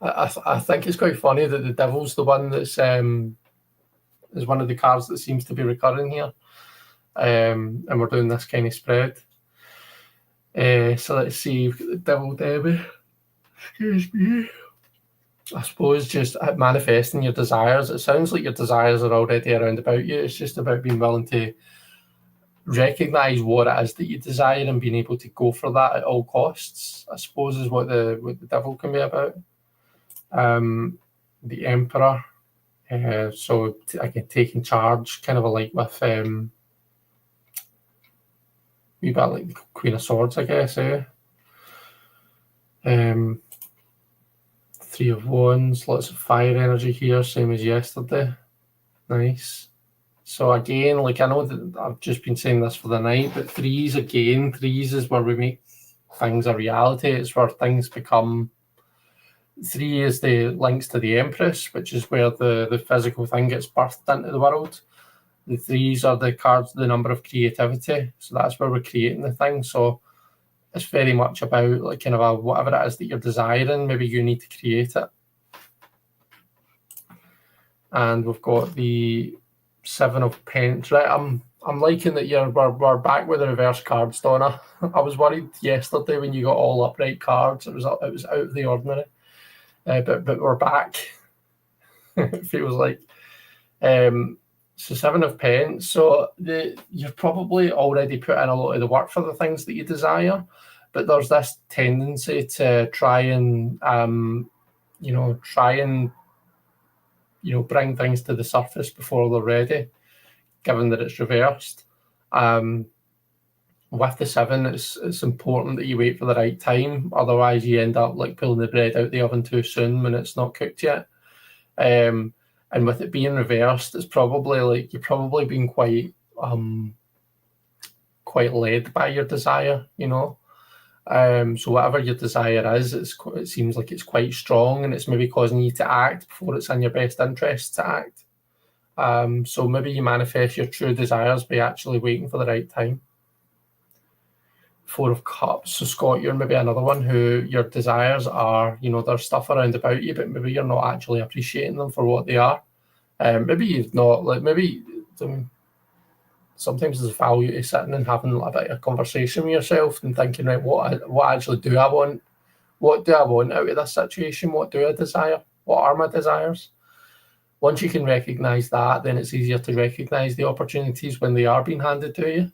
Speaker 1: I think it's quite funny that the Devil's the one that's is one of the cards that seems to be recurring here. And we're doing this kind of spread. So let's see, we've got the Devil Debbie. Excuse me. I suppose just manifesting your desires. It sounds like your desires are already around about you. It's just about being willing to recognise what it is that you desire and being able to go for that at all costs, I suppose, is what the Devil can be about. The Emperor. So again, taking charge, kind of like with wee bit like the Queen of Swords, I guess. Three of Wands, lots of fire energy here, same as yesterday. Nice. So again, like I know that I've just been saying this for the night, but threes is where we make things a reality. It's where things become. 3 is the links to the Empress, which is where the physical thing gets birthed into the world. The 3s are the cards, the number of creativity. So that's where we're creating the thing. So it's very much about like kind of whatever it is that you're desiring, maybe you need to create it. And we've got the 7 of Pence. Right, I'm liking that we're back with the reverse cards, Donna. I was worried yesterday when you got all upright cards. It was out of the ordinary. But we're back. It feels like. So 7 of Pence. So you've probably already put in a lot of the work for the things that you desire, but there's this tendency to try and bring things to the surface before they're ready, given that it's reversed. With the 7, it's important that you wait for the right time. Otherwise, you end up like pulling the bread out the oven too soon when it's not cooked yet. And with it being reversed, it's probably like you're probably being quite led by your desire, So whatever your desire is, it seems like it's quite strong, and it's maybe causing you to act before it's in your best interest to act. So maybe you manifest your true desires by actually waiting for the right time. 4 of Cups. So Scott, you're maybe another one who your desires are, there's stuff around about you, but maybe you're not actually appreciating them for what they are. Maybe you've not, sometimes there's value to sitting and having a bit of a conversation with yourself and thinking, right, what actually do I want? What do I want out of this situation? What do I desire? What are my desires? Once you can recognise that, then it's easier to recognise the opportunities when they are being handed to you.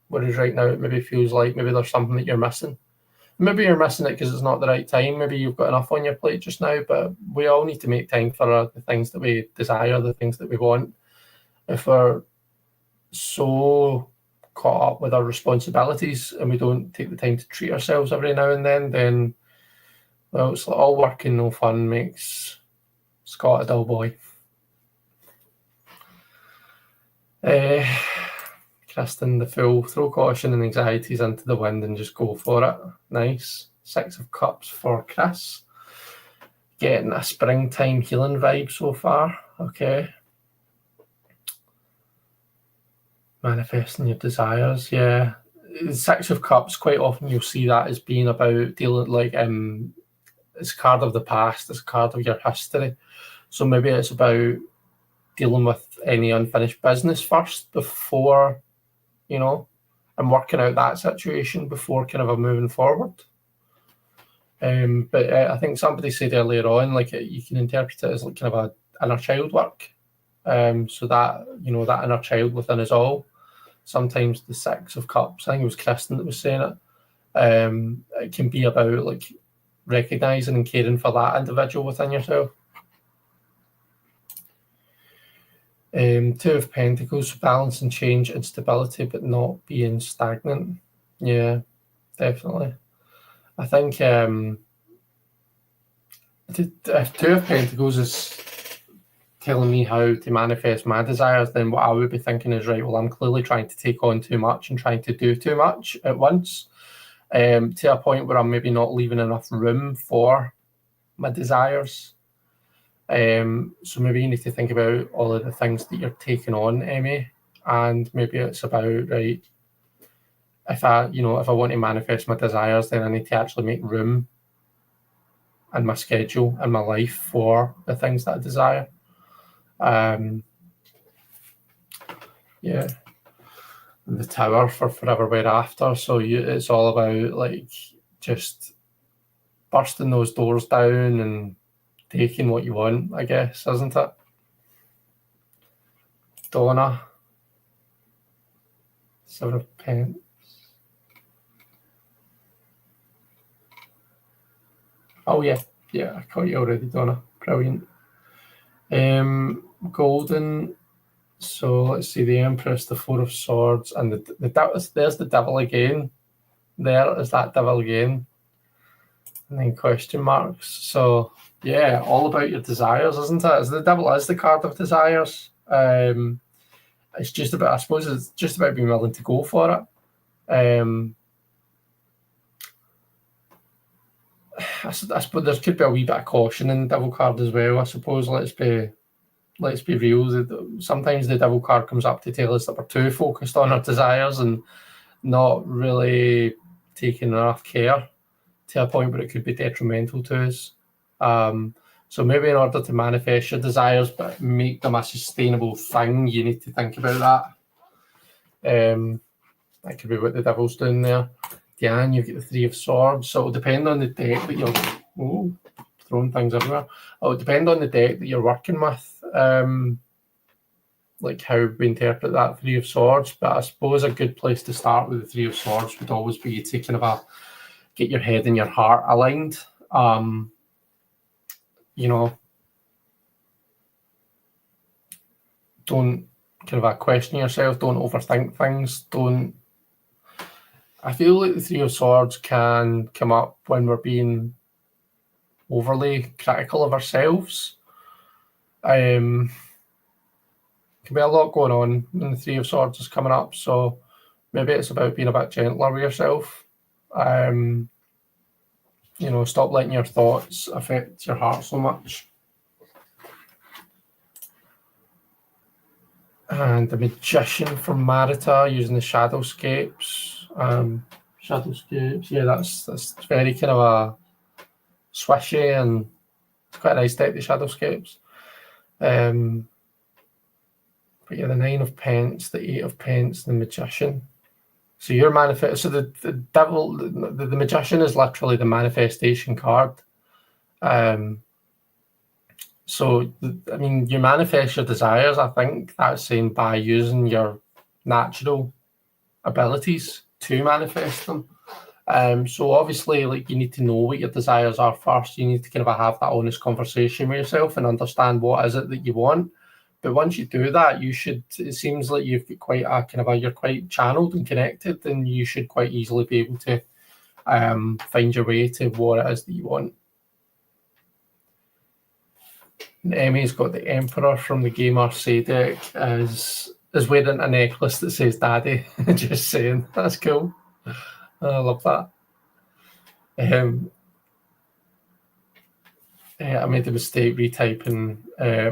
Speaker 1: Whereas right now, it maybe feels like maybe there's something that you're missing. Maybe you're missing it because it's not the right time. Maybe you've got enough on your plate just now, but we all need to make time for the things that we desire, the things that we want. If we're so caught up with our responsibilities and we don't take the time to treat ourselves every now and then, well, it's like all work and no fun makes Scott a dull boy. Kristen, the Fool, throw caution and anxieties into the wind and just go for it. Nice. 6 of Cups for Chris. Getting a springtime healing vibe so far. Okay. Manifesting your desires, yeah. 6 of Cups, quite often you'll see that as being about dealing like it's a card of the past, it's a card of your history. So maybe it's about dealing with any unfinished business first before, and working out that situation before kind of moving forward. But I think somebody said earlier on, like you can interpret it as like kind of a inner child work. So that, you know, that inner child within us all. Sometimes the Six of Cups, I think it was Kristen that was saying it. It can be about like recognizing and caring for that individual within yourself. Two of Pentacles, balance and change and stability, but not being stagnant. Yeah, definitely. I think if Two of Pentacles is telling me how to manifest my desires, then what I would be thinking is, right, well, I'm clearly trying to take on too much and trying to do too much at once, to a point where I'm maybe not leaving enough room for my desires. So maybe you need to think about all of the things that you're taking on, Emmy, and maybe it's about, right, if I want to manifest my desires, then I need to actually make room in my schedule and my life for the things that I desire. Yeah, and the Tower for Forever We're After. So it's all about like just bursting those doors down and taking what you want, I guess, isn't it? Donna, Seven of Pence. Oh yeah, I caught you already, Donna. Brilliant. Golden. So let's see, the Empress, the Four of Swords, and there's the Devil again. There is that Devil again. And then question marks. So yeah, all about your desires, isn't it? The Devil is the card of desires. It's just about, I suppose it's just about being willing to go for it. I suppose there could be a wee bit of caution in the Devil card as well, I suppose. Let's be real. Sometimes the Devil card comes up to tell us that we're too focused on our desires and not really taking enough care to a point where it could be detrimental to us. So maybe in order to manifest your desires but make them a sustainable thing, you need to think about that. That could be what the Devil's doing there. Diane, you get the Three of Swords. So it'll depend on the deck that you're throwing things everywhere. It'll depend on the deck that you're working with, like how we interpret that Three of Swords. But I suppose a good place to start with the Three of Swords would always be to kind of get your head and your heart aligned. Don't kind of question yourself. Don't overthink things. I feel like the Three of Swords can come up when we're being overly critical of ourselves. Can be a lot going on when the Three of Swords is coming up, so maybe it's about being a bit gentler with yourself. Stop letting your thoughts affect your heart so much. And the Magician from Marita using the Shadowscapes. Shadowscapes, yeah, that's very kind of a swishy and it's quite a nice deck, the Shadowscapes. But yeah, the Nine of Pence, the Eight of Pence, the Magician. So your so the Devil, the Magician is literally the manifestation card. So you manifest your desires. I think that's saying by using your natural abilities to manifest them. So obviously, like, you need to know what your desires are first. You need to kind of have that honest conversation with yourself and understand what is it that you want. But once you do that, it seems like you've got quite a kind of you're quite channeled and connected, and you should quite easily be able to find your way to what it is that you want. And Emmy's got the Emperor from the Game Marseille deck is wearing a necklace that says Daddy. Just saying. That's cool. I love that. I made the mistake retyping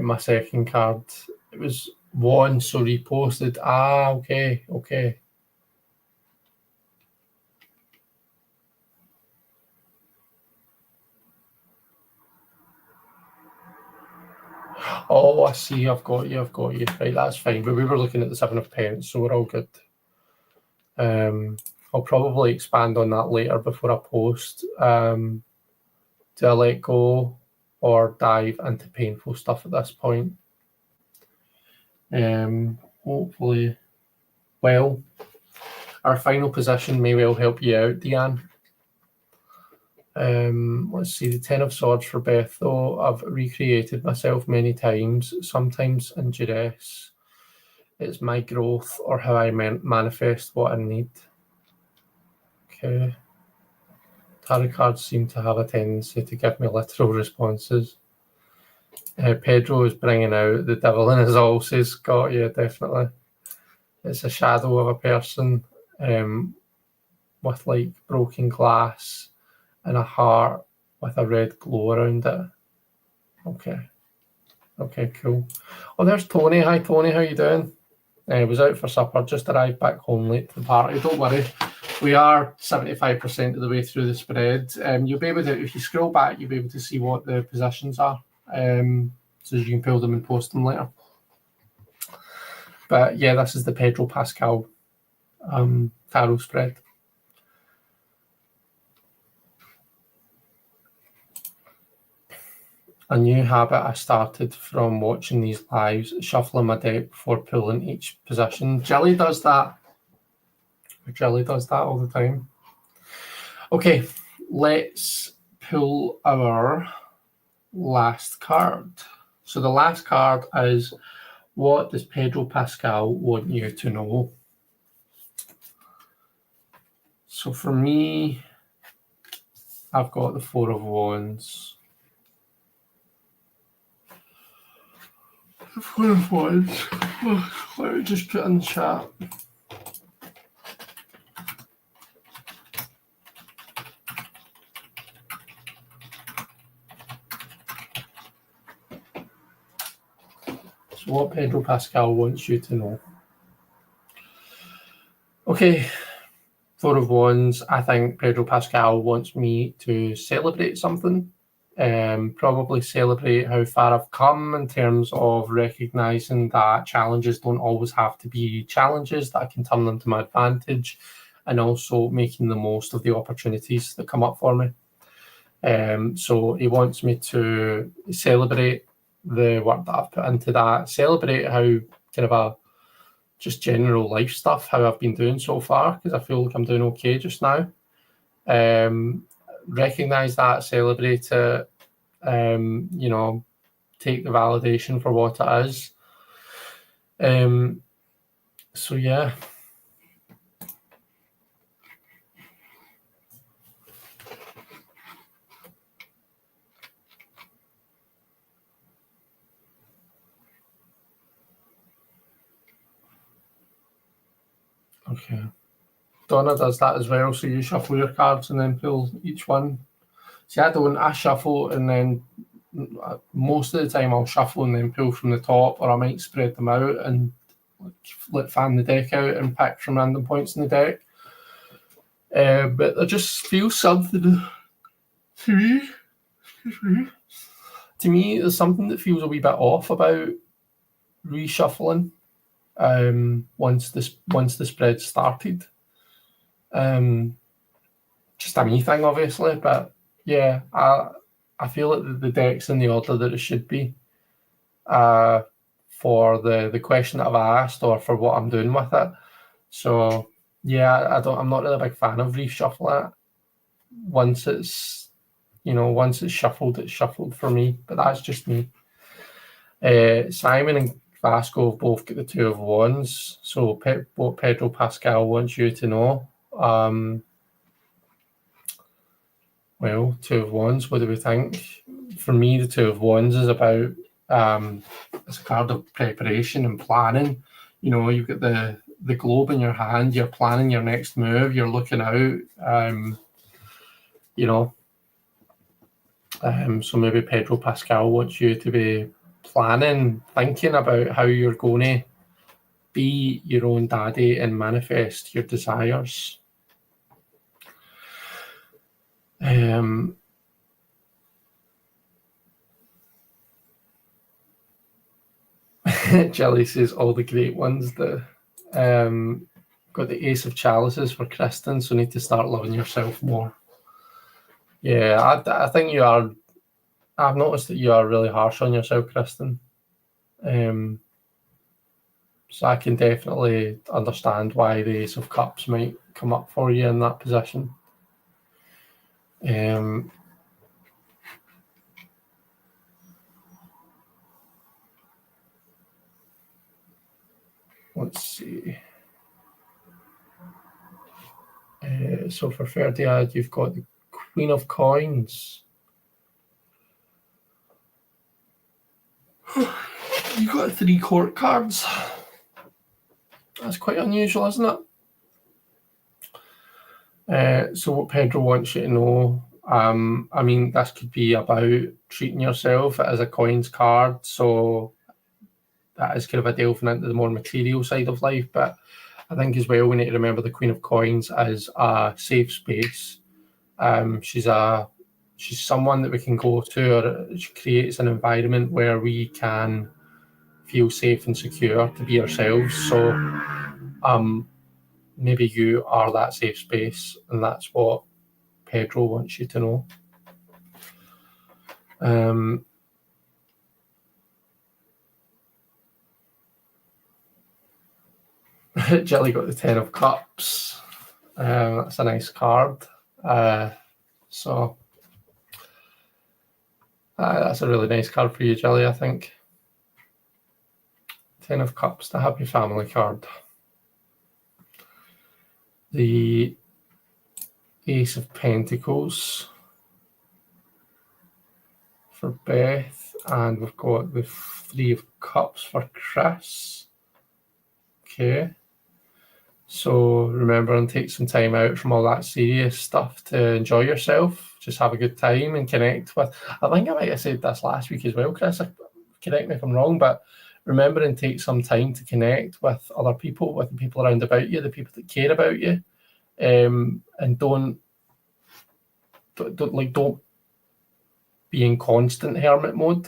Speaker 1: my second card. It was one, so reposted. Okay. Oh, I see. I've got you. Right, that's fine. But we were looking at the Seven of Pence, so we're all good. I'll probably expand on that later before I post. Do I let go or dive into painful stuff at this point? Hopefully, well, our final position may well help you out, Deanne. Let's see, the 10 of Swords for Beth, though. I've recreated myself many times, sometimes in duress. It's my growth or how I manifest what I need. Okay. Tarot cards seem to have a tendency to give me literal responses. Pedro is bringing out the devil in us all, says Scott. Yeah, definitely. It's a shadow of a person with like broken glass and a heart with a red glow around it. Okay, cool. Oh, there's Tony. Hi, Tony. How you doing? Was out for supper, just arrived back home late to the party. Don't worry. We are 75% of the way through the spread. You'll be able to, if you scroll back, you'll be able to see what the positions are. So you can pull them and post them later. But yeah, this is the Pedro Pascal tarot spread. A new habit I started from watching these lives, shuffling my deck before pulling each position. Jilly does that. Jilly does that all the time. Okay, let's pull our last card. So the last card is, what does Pedro Pascal want you to know? So for me, I've got the Four of Wands. The Four of Wands. Let me just put it in the chat. So what Pedro Pascal wants you to know. Okay, Four of Wands. I think Pedro Pascal wants me to celebrate something. Probably celebrate how far I've come in terms of recognizing that challenges don't always have to be challenges, that I can turn them to my advantage, and also making the most of the opportunities that come up for me. So he wants me to celebrate the work that I've put into that, celebrate how kind of a just general life stuff, how I've been doing so far, because I feel like I'm doing okay just now. Recognize that, celebrate it, take the validation for what it is. So yeah. Okay. Donna does that as well, so you shuffle your cards and then pull each one. See, I shuffle and then most of the time I'll shuffle and then pull from the top, or I might spread them out and fan the deck out and pick from random points in the deck. But I just feel something to me, there's something that feels a wee bit off about reshuffling once the spread started. Just a me thing, obviously, but yeah, I feel like the deck's in the order that it should be for the question that I've asked or for what I'm doing with it. So yeah, I'm not really a big fan of reshuffling it. Once it's shuffled, it's shuffled for me, but that's just me. Simon and Vasco have both got the Two of Wands, so what Pedro Pascal wants you to know. Well, Two of Wands, what do we think? For me, the Two of Wands is about, it's a card of preparation and planning. You know, you've got the globe in your hand, you're planning your next move, you're looking out, so maybe Pedro Pascal wants you to be planning, thinking about how you're going to be your own daddy and manifest your desires. Jelly says all the great ones. Got the Ace of Chalices for Kristen, so need to start loving yourself more. Yeah, I think you are. I've noticed that you are really harsh on yourself, Kristen. So I can definitely understand why the Ace of Cups might come up for you in that position. Let's see. So for Ferdiad, you've got the Queen of Coins. You got 3 court cards. That's quite unusual, isn't it? So what Pedro wants you to know, I mean, this could be about treating yourself as a coins card, so that is kind of a delving into the more material side of life, but I think as well we need to remember the Queen of Coins as a safe space. She's someone that we can go to, or she creates an environment where we can feel safe and secure to be ourselves. So maybe you are that safe space, and that's what Pedro wants you to know. Jelly got the 10 of Cups. That's a nice card. So that's a really nice card for you, Jelly, I think. 10 of Cups, the happy family card. The Ace of Pentacles for Beth, and we've got the 3 of Cups for Chris. Okay. So remember and take some time out from all that serious stuff to enjoy yourself. Just have a good time and connect with. I think I might have said this last week as well, Chris. Correct me if I'm wrong, but remember and take some time to connect with other people, with the people around about you, the people that care about you, and don't be in constant hermit mode.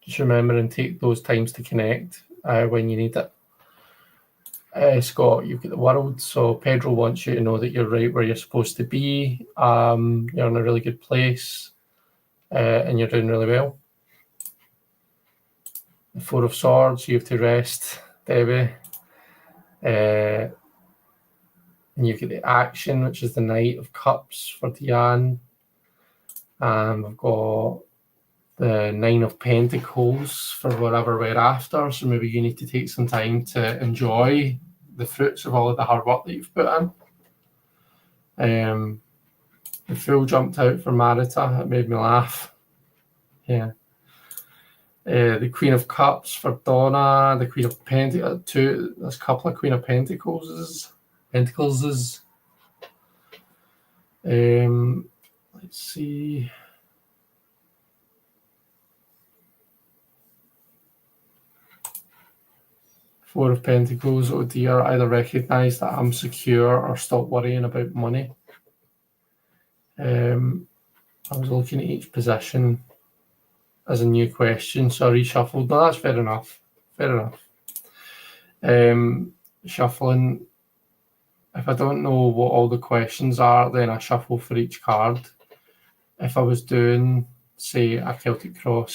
Speaker 1: Just remember and take those times to connect when you need it. Scott, you've got the World, so Pedro wants you to know that you're right where you're supposed to be. You're in a really good place, and you're doing really well. The 4 of Swords, you have to rest, Debbie. And you get the Action, which is the Knight of Cups for Diane. And we've got the 9 of Pentacles for whatever we're after, so maybe you need to take some time to enjoy the fruits of all of the hard work that you've put in. The Fool jumped out for Marita. It made me laugh. Yeah. The Queen of Cups for Donna. The Queen of Pentacles. There's a couple of Queen of Pentacles. Let's see. Four of Pentacles. Oh dear, either recognise that I'm secure or stop worrying about money. I was looking at each position as a new question, so I reshuffled. No, that's fair enough. Shuffling. If I don't know what all the questions are, then I shuffle for each card. If I was doing, say, a Celtic card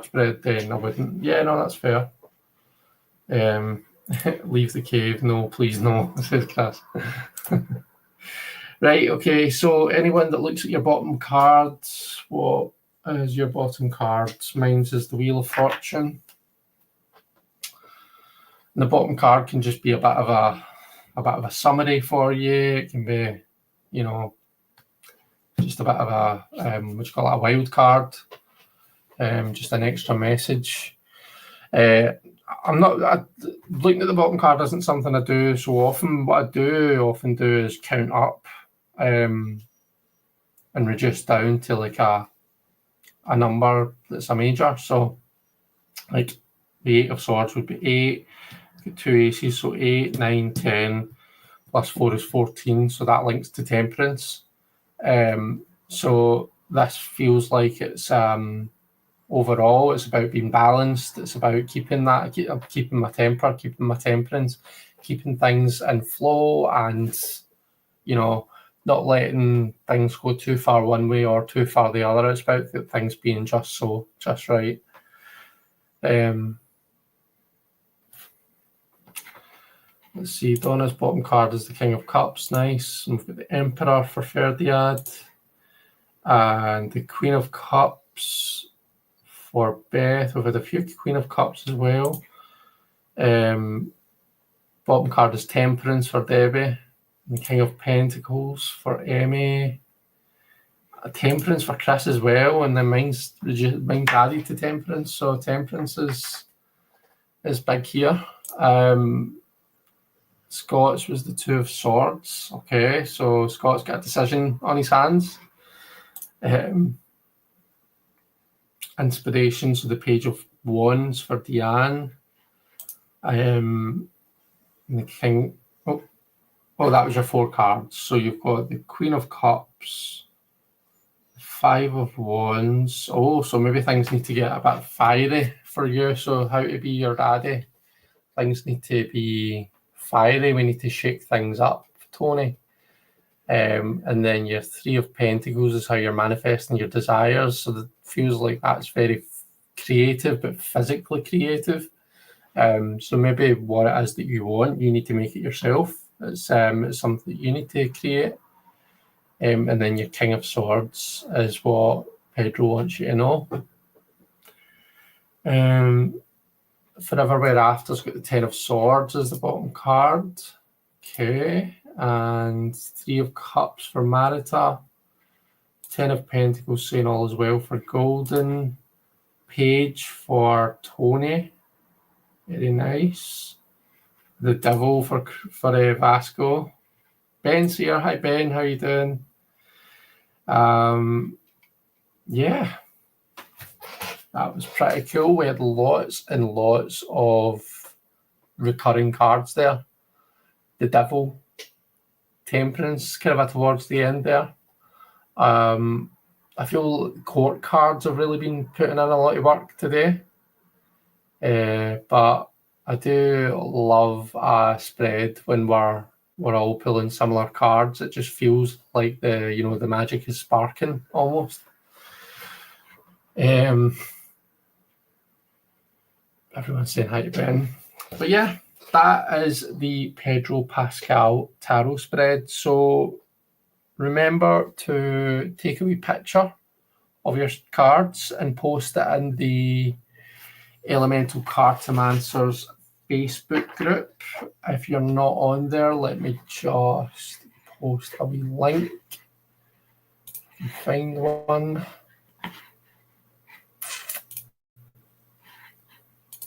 Speaker 1: spread, then I wouldn't. Yeah, no, that's fair. Leave the cave. No, please, no, says Chris. Right, okay, so anyone that looks at your bottom cards, what is your bottom cards? Mine's is the Wheel of Fortune. And the bottom card can just be a bit of a summary for you. It can be, just a bit of a wild card, just an extra message. Looking at the bottom card isn't something I do so often. What I do often do is count up and reduce down to like a number that's a major. So like the 8 of Swords would be 8, get 2 aces, so 8, 9, 10, plus 4 is 14, so that links to Temperance. So this feels like it's overall it's about being balanced. It's about keeping my temper, keeping my temperance, keeping things in flow, and not letting things go too far one way or too far the other. It's about things being just right. Let's see, Donna's bottom card is the King of Cups, nice. And we've got the Emperor for Ferdinand. And the Queen of Cups for Beth. We've had a few Queen of Cups as well. Bottom card is Temperance for Debbie. And the King of Pentacles for Emmy. A Temperance for Chris as well. And then mine's added to Temperance. So Temperance is big here. Scott's was the Two of Swords. Okay, so Scott's got a decision on his hands. Inspiration, so the Page of Wands for Deanne. And the King. Oh, that was your 4 cards. So you've got the Queen of Cups, 5 of Wands. Oh, so maybe things need to get a bit fiery for you. So how to be your daddy. Things need to be fiery. We need to shake things up, Tony. And then your 3 of Pentacles is how you're manifesting your desires. So it feels like that's very creative, but physically creative. So maybe what it is that you want, you need to make it yourself. It's something that you need to create. And then your King of Swords is what Pedro wants you to know. Forever We're After's got the 10 of Swords as the bottom card. Okay. And 3 of Cups for Marita. 10 of Pentacles saying all is well for Golden. Page for Tony. Very nice. The Devil for Vasco. Ben's here. Hi, Ben. How you doing? Yeah. That was pretty cool. We had lots and lots of recurring cards there. The Devil. Temperance kind of towards the end there. I feel court cards have really been putting in a lot of work today. But I do love a spread when we're all pulling similar cards. It just feels like the magic is sparking almost. Everyone's saying hi to Ben. But yeah, that is the Pedro Pascal tarot spread. So remember to take a wee picture of your cards and post it in the Elemental Cartomancers Facebook group. If you're not on there, let me just post a wee link. Find one.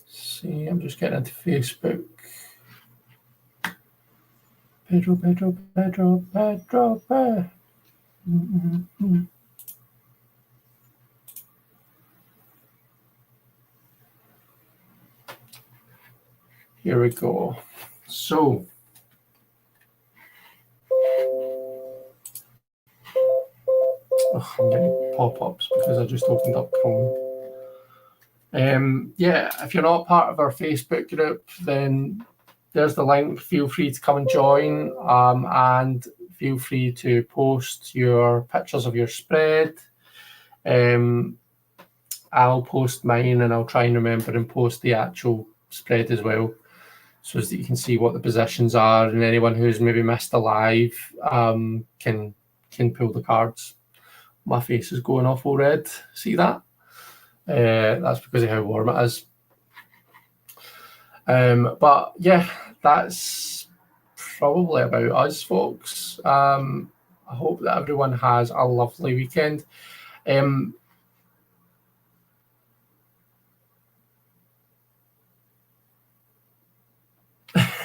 Speaker 1: See, I'm just getting into Facebook. Pedro. Here we go. So, I'm getting pop-ups because I just opened up Chrome. Yeah, if you're not part of our Facebook group, then there's the link. Feel free to come and join, and feel free to post your pictures of your spread. I'll post mine, and I'll try and remember and post the actual spread as well, so that you can see what the positions are, and anyone who's maybe missed a live can pull the cards. My face is going off all red. See that? That's because of how warm it is. But yeah, that's probably about us, folks. I hope that everyone has a lovely weekend.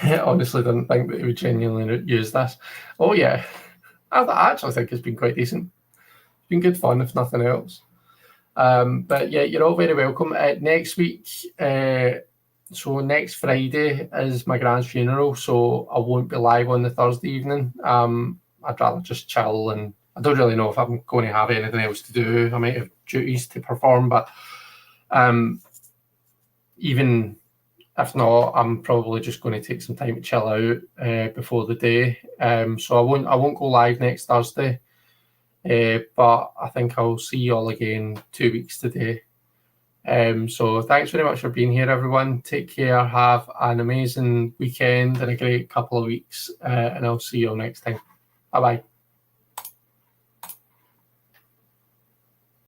Speaker 1: I honestly didn't think that he would genuinely use this. Oh yeah, I actually think it's been quite decent. It's been good fun, if nothing else. But yeah, you're all very welcome. Next week, so next Friday is my grand's funeral, so I won't be live on the Thursday evening. I'd rather just chill, and I don't really know if I'm going to have anything else to do. I might have duties to perform, but even If not, I'm probably just going to take some time to chill out before the day. So I won't go live next Thursday. But I think I'll see you all again 2 weeks today. So thanks very much for being here, everyone. Take care. Have an amazing weekend and a great couple of weeks. And I'll see you all next time. Bye-bye.